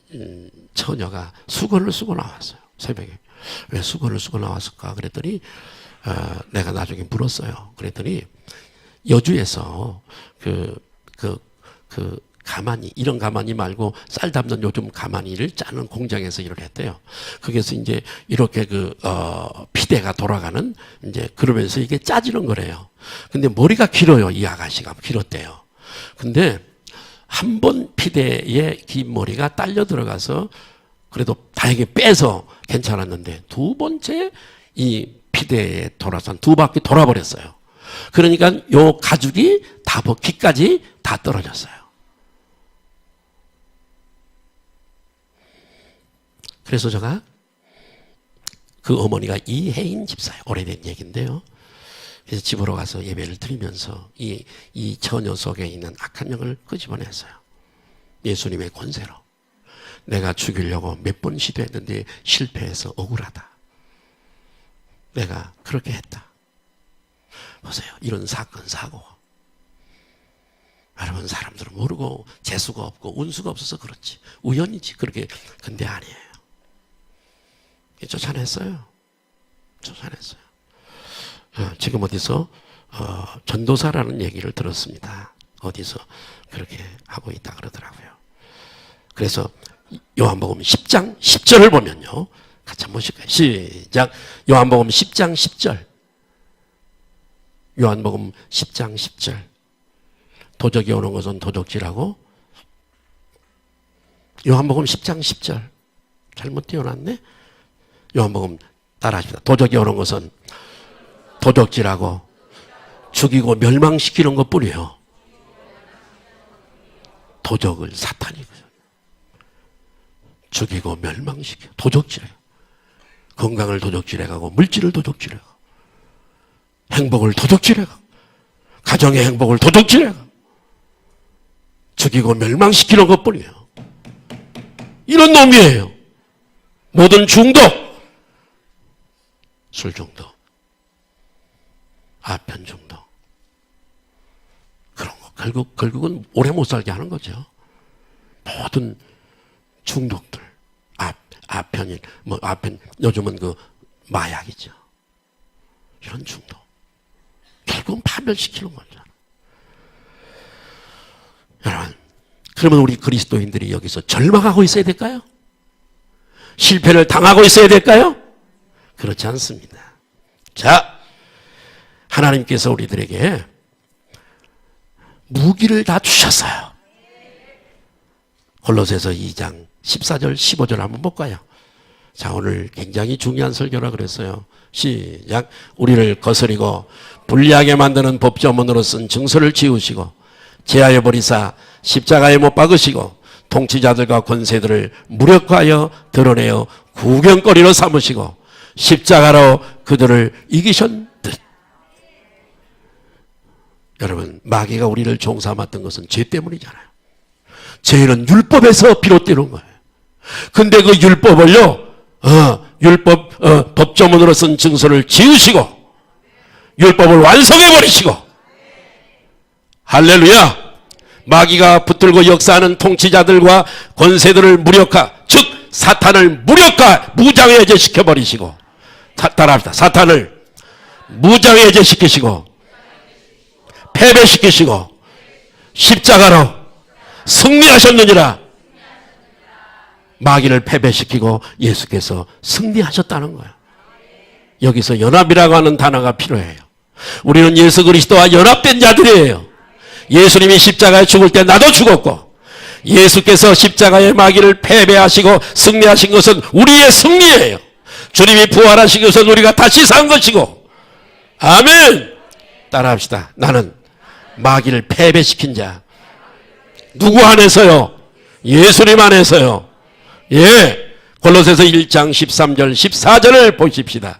처녀가 수건을 쓰고 나왔어요. 새벽에. 왜 수건을 쓰고 나왔을까 그랬더니 내가 나중에 물었어요. 그랬더니 여주에서 가마니, 이런 가마니 말고 쌀 담는 요즘 가마니를 짜는 공장에서 일을 했대요. 거기서 이제 이렇게 피대가 돌아가는, 이제 그러면서 이게 짜지는 거래요. 근데 머리가 길어요. 이 아가씨가 길었대요. 근데 한 번 피대에 긴 머리가 딸려 들어가서 그래도 다행히 빼서 괜찮았는데, 두 번째 이 피대에 돌아서 두 바퀴 돌아버렸어요. 그러니까 요 가죽이 다 귀까지 다 떨어졌어요. 그래서 제가 그 어머니가 이혜인 집사예요. 오래된 얘기인데요. 그래서 집으로 가서 예배를 드리면서 이 처녀 속에 있는 악한 영을 끄집어냈어요. 예수님의 권세로. 내가 죽이려고 몇 번 시도했는데 실패해서 억울하다. 내가 그렇게 했다. 보세요. 이런 사건, 사고. 여러분, 사람들은 모르고 재수가 없고 운수가 없어서 그렇지. 우연이지. 그렇게. 근데 아니에요. 쫓아냈어요. 쫓아냈어요. 지금 어디서 전도사라는 얘기를 들었습니다. 어디서 그렇게 하고 있다 그러더라고요. 그래서 요한복음 10장 10절을 보면요. 같이 한번 보실까요? 시작. 요한복음 10장 10절. 요한복음 10장 10절. 도적이 오는 것은 도적질하고. 요한복음 10장 10절. 잘못 띄워놨네. 요한복음 따라하십니다. 도적이 오는 것은 도적질하고 죽이고 멸망시키는 것뿐이에요. 도적을 사탄이 죽이고 멸망시켜. 도적질해요. 건강을 도적질해가고 물질을 도적질해가고 행복을 도적질해가고 가정의 행복을 도적질해가고 죽이고 멸망시키는 것뿐이에요. 이런 놈이에요. 모든 중독, 술 중독, 아편 중독, 그런 거 결국은 오래 못 살게 하는 거죠. 모든 중독들, 아편이 아편 요즘은 그 마약이죠. 이런 중독, 결국은 파멸시키는 거죠. 여러분, 그러면 우리 그리스도인들이 여기서 절망하고 있어야 될까요? 실패를 당하고 있어야 될까요? 그렇지 않습니다. 자, 하나님께서 우리들에게 무기를 다 주셨어요. 골로새서 2장 14절 15절 한번 볼까요? 자, 오늘 굉장히 중요한 설교라 그랬어요. 시작. 우리를 거스리고 불리하게 만드는 법조문으로 쓴 증서를 지우시고 제하여 버리사 십자가에 못 박으시고 통치자들과 권세들을 무력화하여 드러내어 구경거리로 삼으시고 십자가로 그들을 이기셨듯. 여러분, 마귀가 우리를 종삼았던 것은 죄 때문이잖아요. 죄는 율법에서 비롯되는 거예요. 근데 그 율법을요, 법조문으로 쓴 증서를 지우시고 율법을 완성해버리시고, 할렐루야! 마귀가 붙들고 역사하는 통치자들과 권세들을 무력화, 즉 사탄을 무력화, 무장해제시켜버리시고, 따라합시다. 사탄을 무장해제시키시고 패배시키시고 십자가로 승리하셨느니라. 마귀를 패배시키고 예수께서 승리하셨다는 거예요. 여기서 연합이라고 하는 단어가 필요해요. 우리는 예수 그리스도와 연합된 자들이에요. 예수님이 십자가에 죽을 때 나도 죽었고 예수께서 십자가의 마귀를 패배하시고 승리하신 것은 우리의 승리예요. 주님이 부활하신 것은 우리가 다시 산 것이고. 아멘. 따라합시다. 나는 마귀를 패배시킨 자. 누구 안에서요? 예수님 안에서요. 예. 골로새서 1장 13절 14절을 보십시다.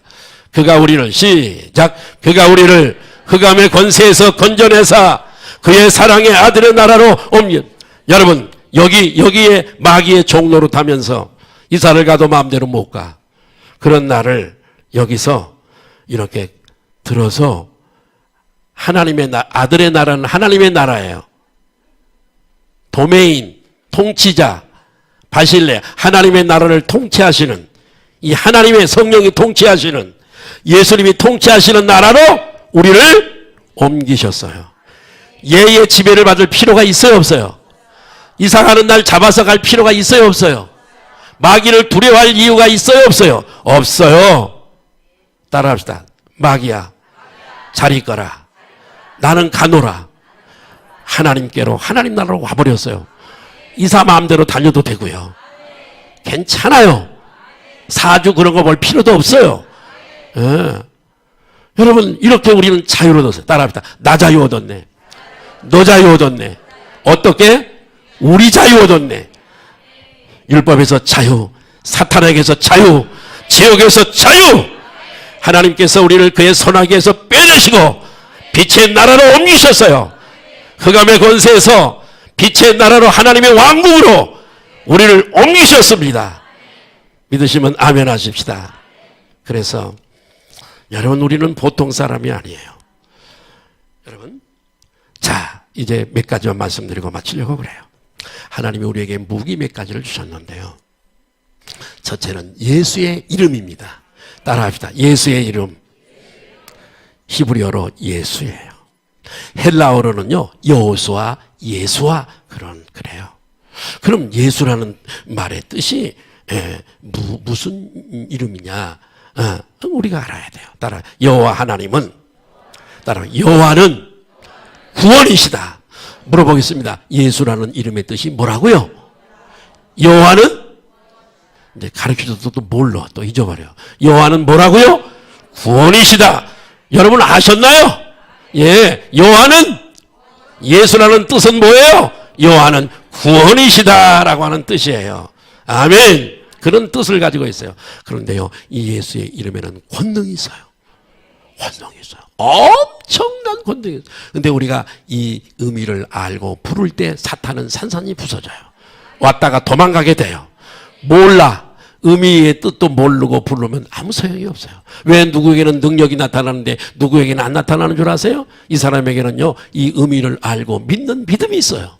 그가 우리를 시작. 그가 우리를 흑암의 권세에서 건져내사 그의 사랑의 아들의 나라로 옮겨. 여러분, 여기에 마귀의 종로로 타면서 이사를 가도 마음대로 못 가. 그런 나를 여기서 이렇게 들어서 하나님의 아들의 나라는 하나님의 나라예요. 도메인, 통치자, 바실레, 하나님의 나라를 통치하시는, 이 하나님의 성령이 통치하시는, 예수님이 통치하시는 나라로 우리를 옮기셨어요. 예의 지배를 받을 필요가 있어요, 없어요? 이사가는 날 잡아서 갈 필요가 있어요, 없어요? 마귀를 두려워할 이유가 있어요, 없어요? 없어요. 따라합시다. 마귀야, 잘 있거라. 나는 가노라. 하나님께로, 하나님 나라로 와버렸어요. 이사 마음대로 달려도 되고요. 괜찮아요. 사주 그런 거 볼 필요도 없어요. 예. 여러분, 이렇게 우리는 자유를 얻었어요. 따라합시다. 나 자유 얻었네. 너 자유 얻었네. 어떻게? 우리 자유 얻었네. 율법에서 자유, 사탄에게서 자유, 지옥에서 자유. 하나님께서 우리를 그의 손아귀에서 빼내시고 빛의 나라로 옮기셨어요. 흑암의 권세에서 빛의 나라로 하나님의 왕국으로 우리를 옮기셨습니다. 믿으시면 아멘 하십시다. 그래서 여러분, 우리는 보통 사람이 아니에요. 여러분, 자, 이제 몇 가지만 말씀드리고 마치려고 그래요. 하나님이 우리에게 무기 몇 가지를 주셨는데요. 첫째는 예수의 이름입니다. 따라합시다. 예수의 이름. 히브리어로 예수예요. 헬라어로는요, 여호수아, 예수와 그래요. 그럼 예수라는 말의 뜻이 무슨 이름이냐? 우리가 알아야 돼요. 따라, 여호와 하나님은, 따라, 여호와는 구원이시다. 물어보겠습니다. 예수라는 이름의 뜻이 뭐라고요? 여호와는, 이제 가르쳐줘도 또 몰라. 또 잊어버려. 여호와는 뭐라고요? 구원이시다. 여러분 아셨나요? 예, 여호와는, 예수라는 뜻은 뭐예요? 여호와는 구원이시다라고 하는 뜻이에요. 아멘. 그런 뜻을 가지고 있어요. 그런데요, 이 예수의 이름에는 권능이 있어요. 권능이 있어요. 엄청난 권능이 있어요. 근데 우리가 이 의미를 알고 부를 때 사탄은 산산이 부서져요. 왔다가 도망가게 돼요. 몰라. 의미의 뜻도 모르고 부르면 아무 소용이 없어요. 왜 누구에게는 능력이 나타나는데 누구에게는 안 나타나는 줄 아세요? 이 사람에게는요, 이 의미를 알고 믿는 믿음이 있어요.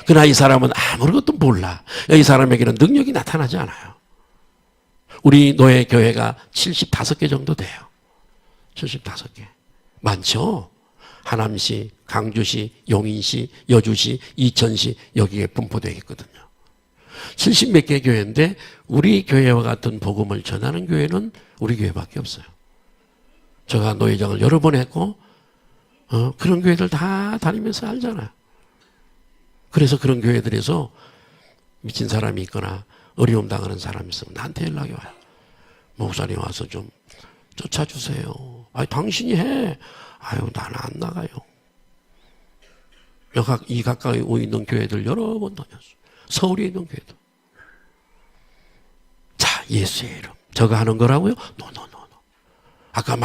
그러나 이 사람은 아무것도 몰라. 이 사람에게는 능력이 나타나지 않아요. 우리 노예 교회가 75개 정도 돼요. 75개. 많죠? 하남시, 강주시, 용인시, 여주시, 이천시 여기에 분포되어 있거든요. 70몇 개 교회인데 우리 교회와 같은 복음을 전하는 교회는 우리 교회밖에 없어요. 제가 노회장을 여러 번 했고 그런 교회들 다 다니면서 알잖아요. 그래서 그런 교회들에서 미친 사람이 있거나 어려움 당하는 사람이 있으면 나한테 연락이 와요. 목사님 와서 좀 쫓아주세요. 아니 당신이 해. 아유 나는 안 나가요. 이 가까이 있는 교회들 여러 번 다녔어요. 서울에 있는 교회도. 자, 예수의 이름. 저거 하는 거라고요? 노. 아까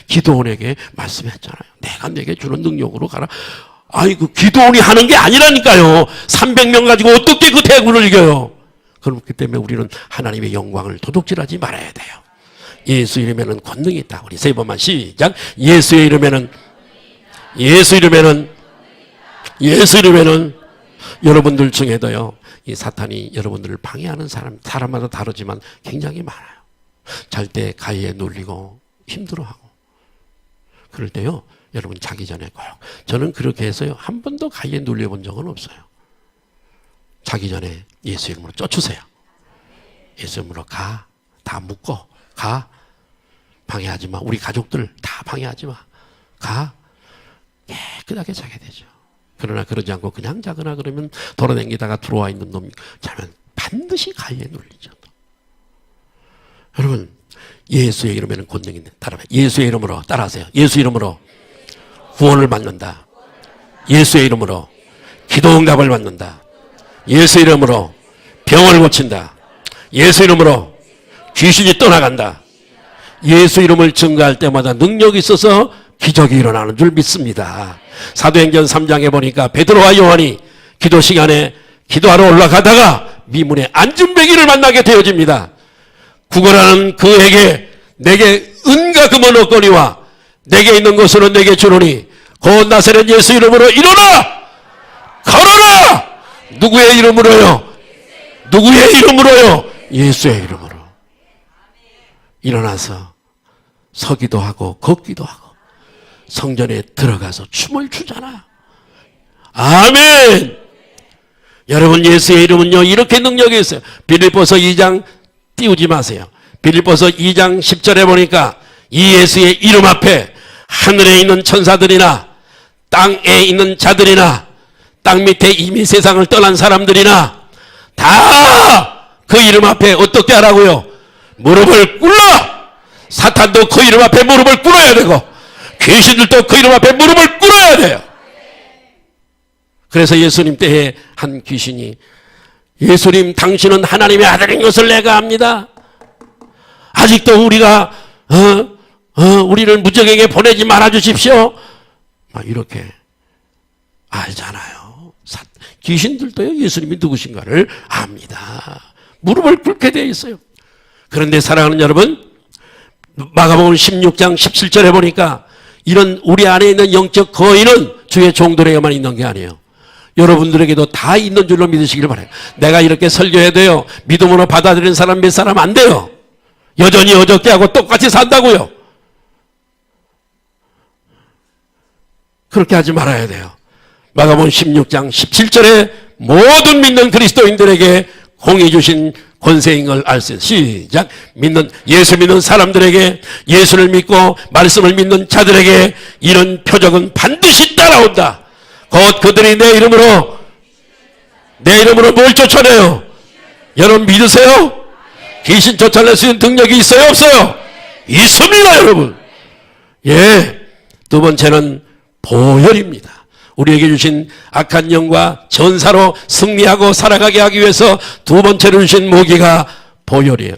기도원에게 말씀했잖아요. 내가 내게 주는 능력으로 가라. 아이고, 기도원이 하는 게 아니라니까요. 300명 가지고 어떻게 그 대군을 이겨요? 그렇기 때문에 우리는 하나님의 영광을 도둑질하지 말아야 돼요. 예수 이름에는 권능이 있다. 우리 세 번만 시작. 예수 이름에는 여러분들 중에도요, 이 사탄이 여러분들을 방해하는 사람마다 다르지만 굉장히 많아요. 잘 때 가위에 눌리고 힘들어하고. 그럴 때요, 여러분 자기 전에 꼭, 저는 그렇게 해서요, 한 번도 가위에 눌려본 적은 없어요. 자기 전에 예수 이름으로 쫓으세요. 예수 이름으로 가. 다 묶어. 가. 방해하지 마. 우리 가족들 다 방해하지 마. 가. 깨끗하게 자게 되죠. 그러나 그러지 않고 그냥 자거나 그러면 돌아다니다가 들어와 있는 놈이 자면 반드시 가위에 눌리죠. 여러분, 예수의 이름에는 권능이 있는, 예수의 이름으로 따라하세요. 예수 이름으로 구원을 받는다. 예수의 이름으로 기도응답을 받는다. 예수 이름으로 병을 고친다. 예수 이름으로 귀신이 떠나간다. 예수 이름을 증거할 때마다 능력이 있어서 기적이 일어나는 줄 믿습니다. 사도행전 3장에 보니까 베드로와 요한이 기도 시간에 기도하러 올라가다가 미문에 안진뱅이를 만나게 되어집니다. 구걸하는 그에게 내게 은과 금은 없거니와 내게 있는 것으로 내게 주노니 곧 나사렛 예수 이름으로 일어나 걸어라. 누구의 이름으로요? 누구의 이름으로요? 예수의 이름으로 일어나서 서기도 하고 걷기도 하고 성전에 들어가서 춤을 추잖아. 아멘. 여러분, 예수의 이름은요 이렇게 능력이 있어요. 빌립보서 2장 띄우지 마세요. 빌립보서 2장 10절에 보니까 이 예수의 이름 앞에 하늘에 있는 천사들이나 땅에 있는 자들이나 땅 밑에 이미 세상을 떠난 사람들이나 다 그 이름 앞에 어떻게 하라고요? 무릎을 꿇어. 사탄도 그 이름 앞에 무릎을 꿇어야 되고 귀신들도 그 이름 앞에 무릎을 꿇어야 돼요. 그래서 예수님 때에 한 귀신이 예수님 당신은 하나님의 아들인 것을 내가 압니다. 아직도 우리가 우리를 무적에게 보내지 말아 주십시오. 막 이렇게 알잖아요. 귀신들도요, 예수님이 누구신가를 압니다. 무릎을 꿇게 되어 있어요. 그런데 사랑하는 여러분, 마가복음 16장 17절에 보니까 이런 우리 안에 있는 영적 거인은 주의 종들에게만 있는 게 아니에요. 여러분들에게도 다 있는 줄로 믿으시길 바라요. 내가 이렇게 설교해도요, 믿음으로 받아들이는 사람 몇 사람 안 돼요. 여전히 어저께 하고 똑같이 산다고요. 그렇게 하지 말아야 돼요. 마가복음 16장 17절에 모든 믿는 그리스도인들에게 공의 주신 권세인 걸 알 수 있어요. 시작. 예수 믿는 사람들에게, 예수를 믿고 말씀을 믿는 자들에게 이런 표적은 반드시 따라온다. 곧 그들이 내 이름으로 뭘 쫓아내요? 여러분 믿으세요? 귀신 쫓아낼 수 있는 능력이 있어요, 없어요? 있습니다, 여러분. 예. 두 번째는 보혈입니다. 우리에게 주신 악한 영과 전사로 승리하고 살아가게 하기 위해서 두 번째로 주신 무기가 보혈이에요.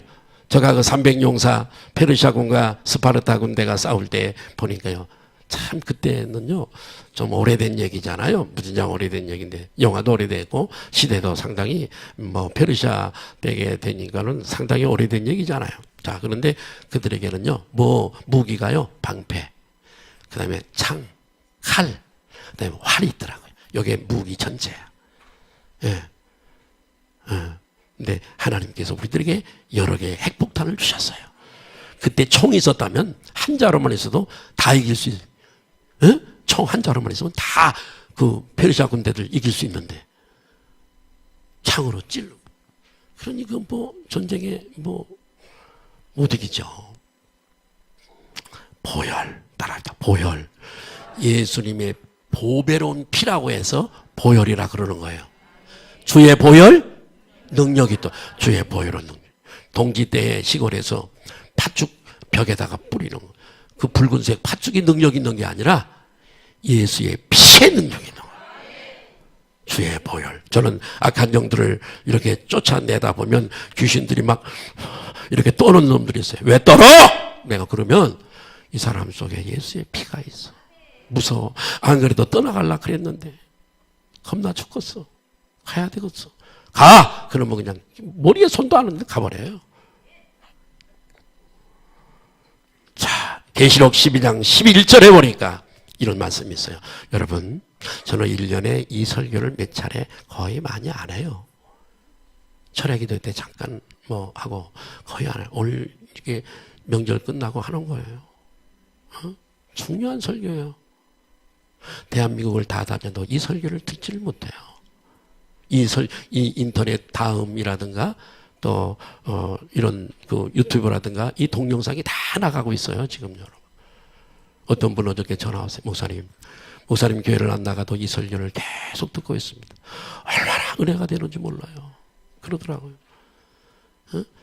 제가 그 300용사 페르시아군과 스파르타 군대가 싸울 때 보니까요, 참 그때는요 좀 오래된 얘기잖아요. 무진장 오래된 얘기인데 영화도 오래됐고 시대도 상당히 뭐 페르시아 때게 되니까는 상당히 오래된 얘기잖아요. 자, 그런데 그들에게는요 무기가요 방패, 그다음에 창, 칼, 그다음에 활이 있더라고요. 이게 무기 전체야. 예. 근데 하나님께서 우리들에게 여러 개의 핵폭탄을 주셨어요. 그때 총이 있었다면 한 자루만 있어도 다 이길 수 있어요. 예? 총 한 자루만 있으면 다 그 페르시아 군대들 이길 수 있는데 창으로 찔러. 그러니까 뭐 전쟁에 못 이기죠. 보혈 따라합니다. 보혈. 예수님의 보배로운 피라고 해서 보혈이라 그러는 거예요. 주의 보혈 능력이 또 주의 보혈은 능력. 동지 때의 시골에서 팥죽 벽에다가 뿌리는 거. 그 붉은색 팥죽이 능력 있는 게 아니라 예수의 피의 능력이 있는 거예요. 주의 보혈. 저는 악한 영들을 이렇게 쫓아내다 보면 귀신들이 막 이렇게 떠는 놈들이 있어요. 왜 떨어? 내가 그러면 이 사람 속에 예수의 피가 있어. 무서워. 안 그래도 떠나갈라 그랬는데 겁나 죽겠어. 가야 되겠어. 가! 그러면 그냥 머리에 손도 안 얹는데 가버려요. 자, 계시록 12장 11절에 보니까 이런 말씀이 있어요. 여러분, 저는 1년에 이 설교를 몇 차례 거의 많이 안 해요. 철야기도 때 잠깐 하고 거의 안 해요. 오늘 이게 명절 끝나고 하는 거예요. 중요한 설교예요. 대한민국을 다 다녀도 이 설교를 듣지를 못해요. 이 인터넷 다음이라든가 또 이런 그 유튜브라든가 이 동영상이 다 나가고 있어요, 지금 여러분. 어떤 분 어저께 전화 왔어요. 목사님 교회를 안 나가도 이 설교를 계속 듣고 있습니다. 얼마나 은혜가 되는지 몰라요. 그러더라고요.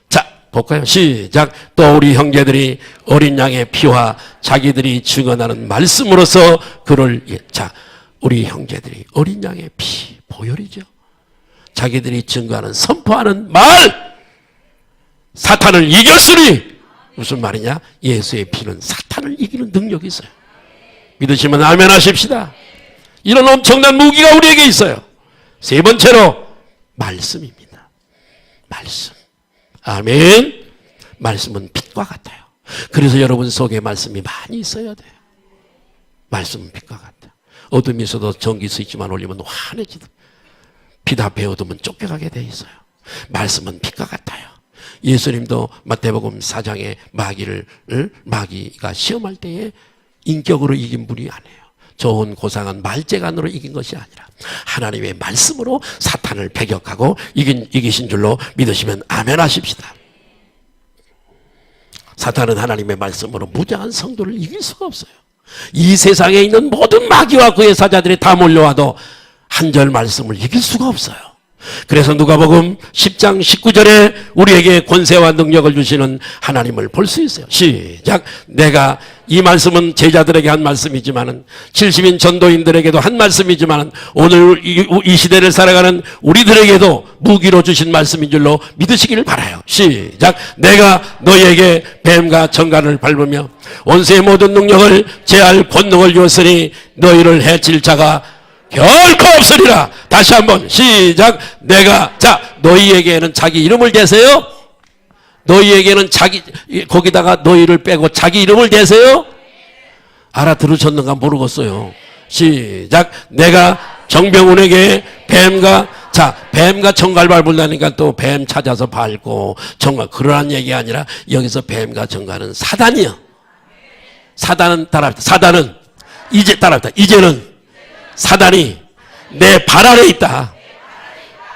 자, 볼까요? 시작. 또 우리 형제들이 어린 양의 피와 자기들이 증언하는 말씀으로서 그를 자, 우리 형제들이 어린 양의 피, 보혈이죠. 자기들이 증거하는 선포하는 말, 사탄을 이겼으니. 무슨 말이냐? 예수의 피는 사탄을 이기는 능력이 있어요. 믿으시면 아멘 하십시다. 이런 엄청난 무기가 우리에게 있어요. 세 번째로 말씀입니다. 말씀. 아멘. 말씀은 빛과 같아요. 그래서 여러분 속에 말씀이 많이 있어야 돼요. 말씀은 빛과 같아요. 어둠이 있어도 전기 스위치만 올리면 환해지듯 빛 앞에 어둠은 쫓겨가게 돼 있어요. 말씀은 빛과 같아요. 예수님도 마태복음 4장에 마귀가 시험할 때에 인격으로 이긴 분이 아니에요. 좋은 고상한 말재간으로 이긴 것이 아니라 하나님의 말씀으로 사탄을 배격하고 이기신 줄로 믿으시면 아멘 하십시다. 사탄은 하나님의 말씀으로 무장한 성도를 이길 수가 없어요. 이 세상에 있는 모든 마귀와 그의 사자들이 다 몰려와도 한 절 말씀을 이길 수가 없어요. 그래서 누가복음 10장 19절에 우리에게 권세와 능력을 주시는 하나님을 볼 수 있어요. 시작. 내가 이 말씀은 제자들에게 한 말씀이지만은 70인 전도인들에게도 한 말씀이지만은 오늘 이 시대를 살아가는 우리들에게도 무기로 주신 말씀인 줄로 믿으시기를 바라요. 시작. 내가 너희에게 뱀과 정갈을 밟으며 원수의 모든 능력을 제할 권능을 주었으니 너희를 해칠 자가 결코 없으리라. 다시 한번 시작. 내가 너희에게는 자기 이름을 대세요. 너희에게는 거기다가 너희를 빼고 자기 이름을 대세요. 알아들으셨는가 모르겠어요. 시작. 내가 정병훈에게 뱀과 정갈 밟으려니까 또 뱀 찾아서 밟고 정갈, 그러한 얘기 아니라 여기서 뱀과 정갈은 사단이요. 사단은 따라합니다. 사단은 이제 따라합니다. 이제는 사단이 내 발 아래 있다.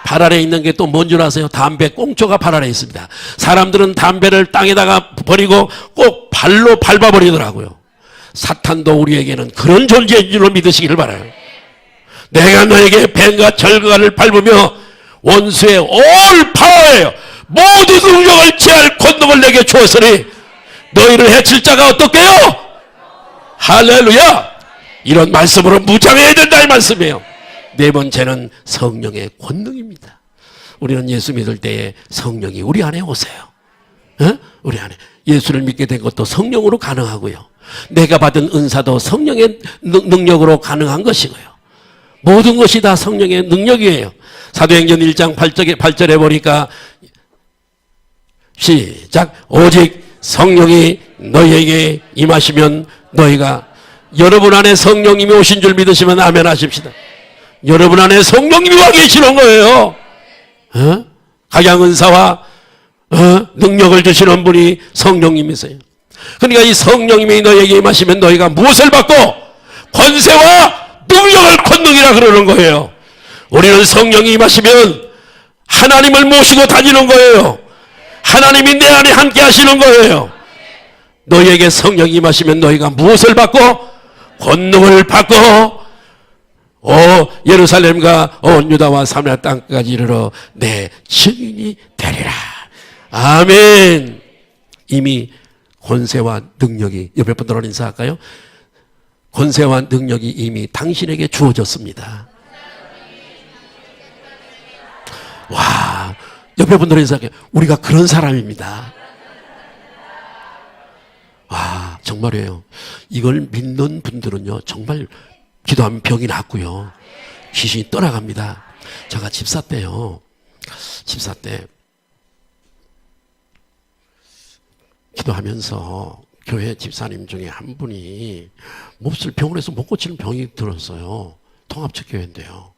발 아래 있는 게 또 뭔 줄 아세요? 담배 꽁초가 발 아래 있습니다. 사람들은 담배를 땅에다가 버리고 꼭 발로 밟아버리더라고요. 사탄도 우리에게는 그런 존재인 줄로 믿으시기를 바라요. 내가 너에게 뱀과 절간을 밟으며 원수의 올 파워예요. 모든 능력을 제할 권능을 내게 주었으니 너희를 해칠 자가 어떻게요? 할렐루야. 이런 말씀으로 무장해야 된다 이 말씀이에요. 네 번째는 성령의 권능입니다. 우리는 예수 믿을 때에 성령이 우리 안에 오세요. 우리 안에 예수를 믿게 된 것도 성령으로 가능하고요. 내가 받은 은사도 성령의 능력으로 가능한 것이고요. 모든 것이 다 성령의 능력이에요. 사도행전 1장 8절에 보니까 시작. 오직 성령이 너희에게 임하시면 너희가 여러분 안에 성령님이 오신 줄 믿으시면 아멘 하십시다. 여러분 안에 성령님이 와 계시는 거예요. 각양은사와 능력을 주시는 분이 성령님이세요. 그러니까 이 성령님이 너희에게 임하시면 너희가 무엇을 받고? 권세와 능력을 권능이라 그러는 거예요. 우리는 성령이 임하시면 하나님을 모시고 다니는 거예요. 하나님이 내 안에 함께 하시는 거예요. 너희에게 성령이 임하시면 너희가 무엇을 받고? 권능을 받고 예루살렘과 유다와 사마리아 땅까지 이르러 내 증인이 되리라. 아멘. 이미 권세와 능력이, 옆에 분들하고 인사할까요? 권세와 능력이 이미 당신에게 주어졌습니다. 와, 옆에 분들하고 인사할까요? 우리가 그런 사람입니다. 와, 정말이에요. 이걸 믿는 분들은요, 정말 기도하면 병이 낫고요, 귀신이 떠나갑니다. 제가 집사 때 기도하면서 교회 집사님 중에 한 분이 몹쓸 병원에서 못 고치는 병이 들었어요. 통합적 교회인데요.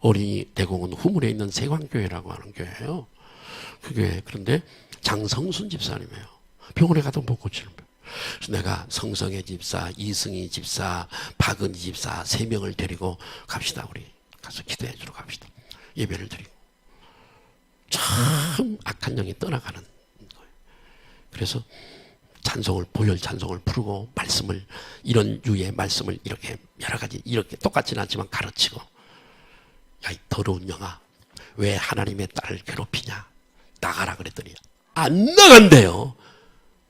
어린이 대공원 후문에 있는 세광교회라고 하는 교회예요. 그 교회. 그런데 장성순 집사님이에요. 병원에 가도 못 고치는 병. 그래서 내가 성성의 집사, 이승희 집사, 박은희 집사 3명을 데리고 갑시다. 우리 가서 기도해 주러 갑시다. 예배를 드리고. 참 악한 영이 떠나가는 거예요. 그래서 보혈 찬송을 부르고 말씀을, 이런 유의 말씀을 이렇게 여러 가지, 이렇게 똑같지는 않지만 가르치고, 야, 이 더러운 영아, 왜 하나님의 딸을 괴롭히냐? 나가라 그랬더니 안 나간대요.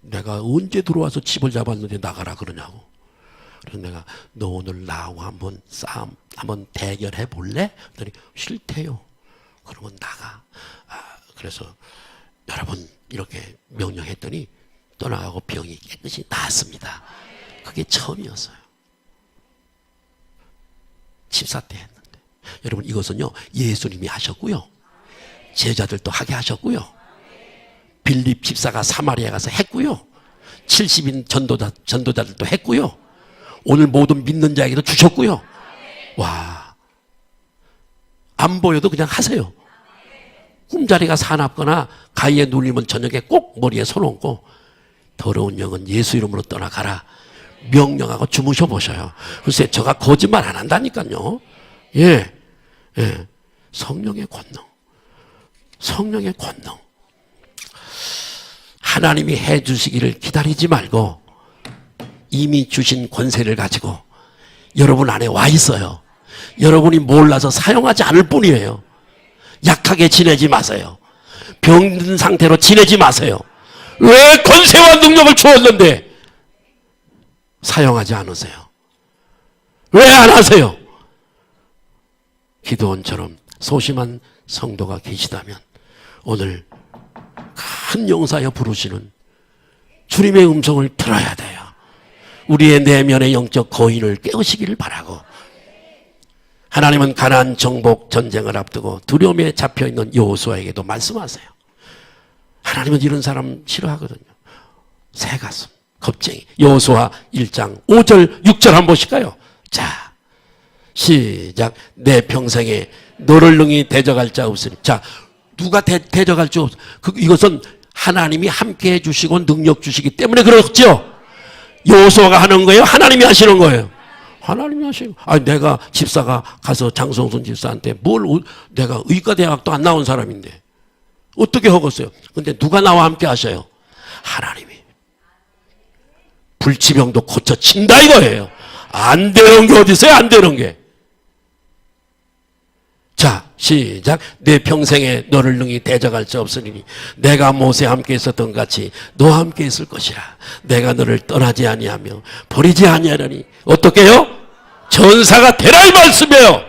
내가 언제 들어와서 집을 잡았는데 나가라 그러냐고. 그래서 내가 너 오늘 나하고 한번 한번 대결해 볼래? 그랬더니 싫대요. 그러면 나가. 그래서 여러분 이렇게 명령했더니 떠나가고 병이 깨끗이 나았습니다. 그게 처음이었어요. 집사 때 했는데. 여러분 이것은요, 예수님이 하셨고요, 제자들도 하게 하셨고요, 빌립 집사가 사마리아 가서 했고요, 70인 전도자들도 했고요, 오늘 모든 믿는 자에게도 주셨고요. 와, 안 보여도 그냥 하세요. 꿈자리가 사납거나 가위에 눌리면 저녁에 꼭 머리에 손 얹고 더러운 영은 예수 이름으로 떠나가라 명령하고 주무셔 보셔요. 글쎄 저가 거짓말 안 한다니까요. 예. 성령의 권능. 성령의 권능. 하나님이 해 주시기를 기다리지 말고 이미 주신 권세를 가지고 여러분 안에 와 있어요. 여러분이 몰라서 사용하지 않을 뿐이에요. 약하게 지내지 마세요. 병든 상태로 지내지 마세요. 왜 권세와 능력을 주었는데 사용하지 않으세요? 왜 안 하세요? 기도원처럼 소심한 성도가 계시다면 오늘 큰 용사여 부르시는 주님의 음성을 들어야 돼요. 우리의 내면의 영적 거인을 깨우시기를 바라고, 하나님은 가나안 정복 전쟁을 앞두고 두려움에 잡혀있는 여호수아에게도 말씀하세요. 하나님은 이런 사람 싫어하거든요. 새가슴, 겁쟁이. 여호수아 1장 5절 6절 한번 보실까요? 자, 시작. 내 평생에 너를 능히 대적할 자 없으니. 자, 누가 대적할 자 없으니. 이것은 하나님이 함께 해주시고 능력 주시기 때문에 그렇죠. 여호수아가 하는 거예요? 하나님이 하시는 거예요? 하나님이 하시는 거예요. 아니, 내가 집사가 가서 장성순 집사한테 내가 의과대학도 안 나온 사람인데 어떻게 허겄어요? 근데 누가 나와 함께 하셔요? 하나님이. 불치병도 고쳐친다 이거예요. 안 되는 게 어디 있어요? 안 되는 게. 자, 시작. 내 평생에 너를 능히 대적할 자 없으니 내가 모세와 함께 있었던 같이 너와 함께 있을 것이라. 내가 너를 떠나지 아니하며 버리지 아니하려니. 어떻게 해요? 전사가 되라 이 말씀이에요.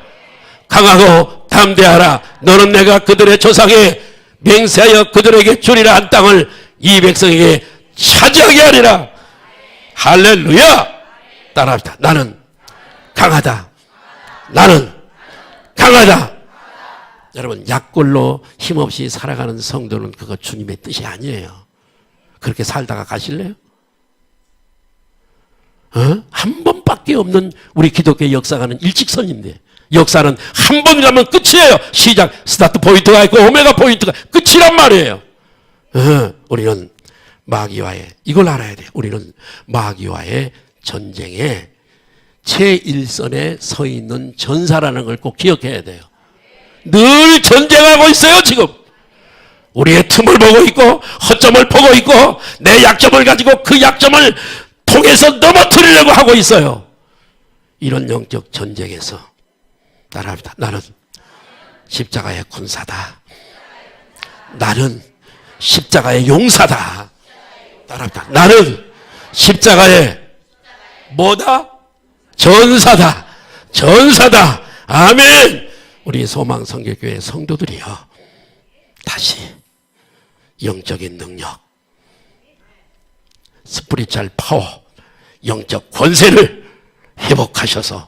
강하고 담대하라. 너는 내가 그들의 조상에 맹세하여 그들에게 주리라 한 땅을 이 백성에게 차지하게 하리라. 할렐루야. 따라합시다. 나는 강하다. 나는 강하다. 여러분, 약골로 힘없이 살아가는 성도는 그거 주님의 뜻이 아니에요. 그렇게 살다가 가실래요? 한 번밖에 없는 우리 기독교의 역사가는 일직선인데, 역사는 한 번 가면 끝이에요. 시작, 스타트 포인트가 있고 오메가 포인트가 끝이란 말이에요. 우리는 마귀와의, 이걸 알아야 돼요. 우리는 마귀와의 전쟁에 제1선에 서 있는 전사라는 걸 꼭 기억해야 돼요. 늘 전쟁하고 있어요. 지금 우리의 틈을 보고 있고 허점을 보고 있고 내 약점을 가지고 그 약점을 통해서 넘어뜨리려고 하고 있어요. 이런 영적 전쟁에서 따라합니다. 나는 십자가의 군사다. 나는 십자가의 용사다. 따라합니다. 나는 십자가의 뭐다? 전사다. 전사다. 아멘. 우리 소망성결교회 성도들이요, 다시 영적인 능력, 스피리추얼 파워, 영적 권세를 회복하셔서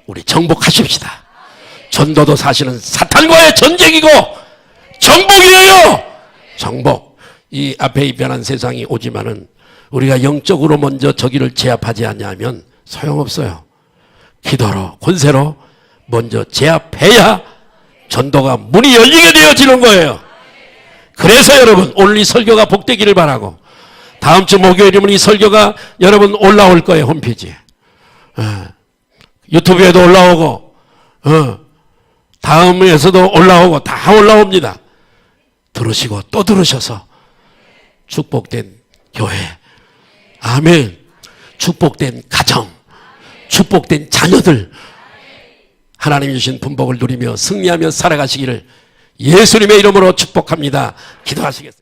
우리 정복하십시다. 전도도 사실은 사탄과의 전쟁이고 정복이에요. 정복. 이 앞에 이 변한 세상이 오지만은 우리가 영적으로 먼저 저기를 제압하지 않냐면 소용없어요. 기도로, 권세로 먼저 제압해야 전도가 문이 열리게 되어지는 거예요. 그래서 여러분, 오늘 이 설교가 복되기를 바라고, 다음 주 목요일이면 이 설교가 여러분 올라올 거예요. 홈페이지에. 유튜브에도 올라오고, 다음에서도 올라오고, 다 올라옵니다. 들으시고 또 들으셔서 축복된 교회, 아멘. 축복된 가정, 축복된 자녀들, 하나님이 주신 분복을 누리며 승리하며 살아가시기를 예수님의 이름으로 축복합니다. 기도하시겠습니다.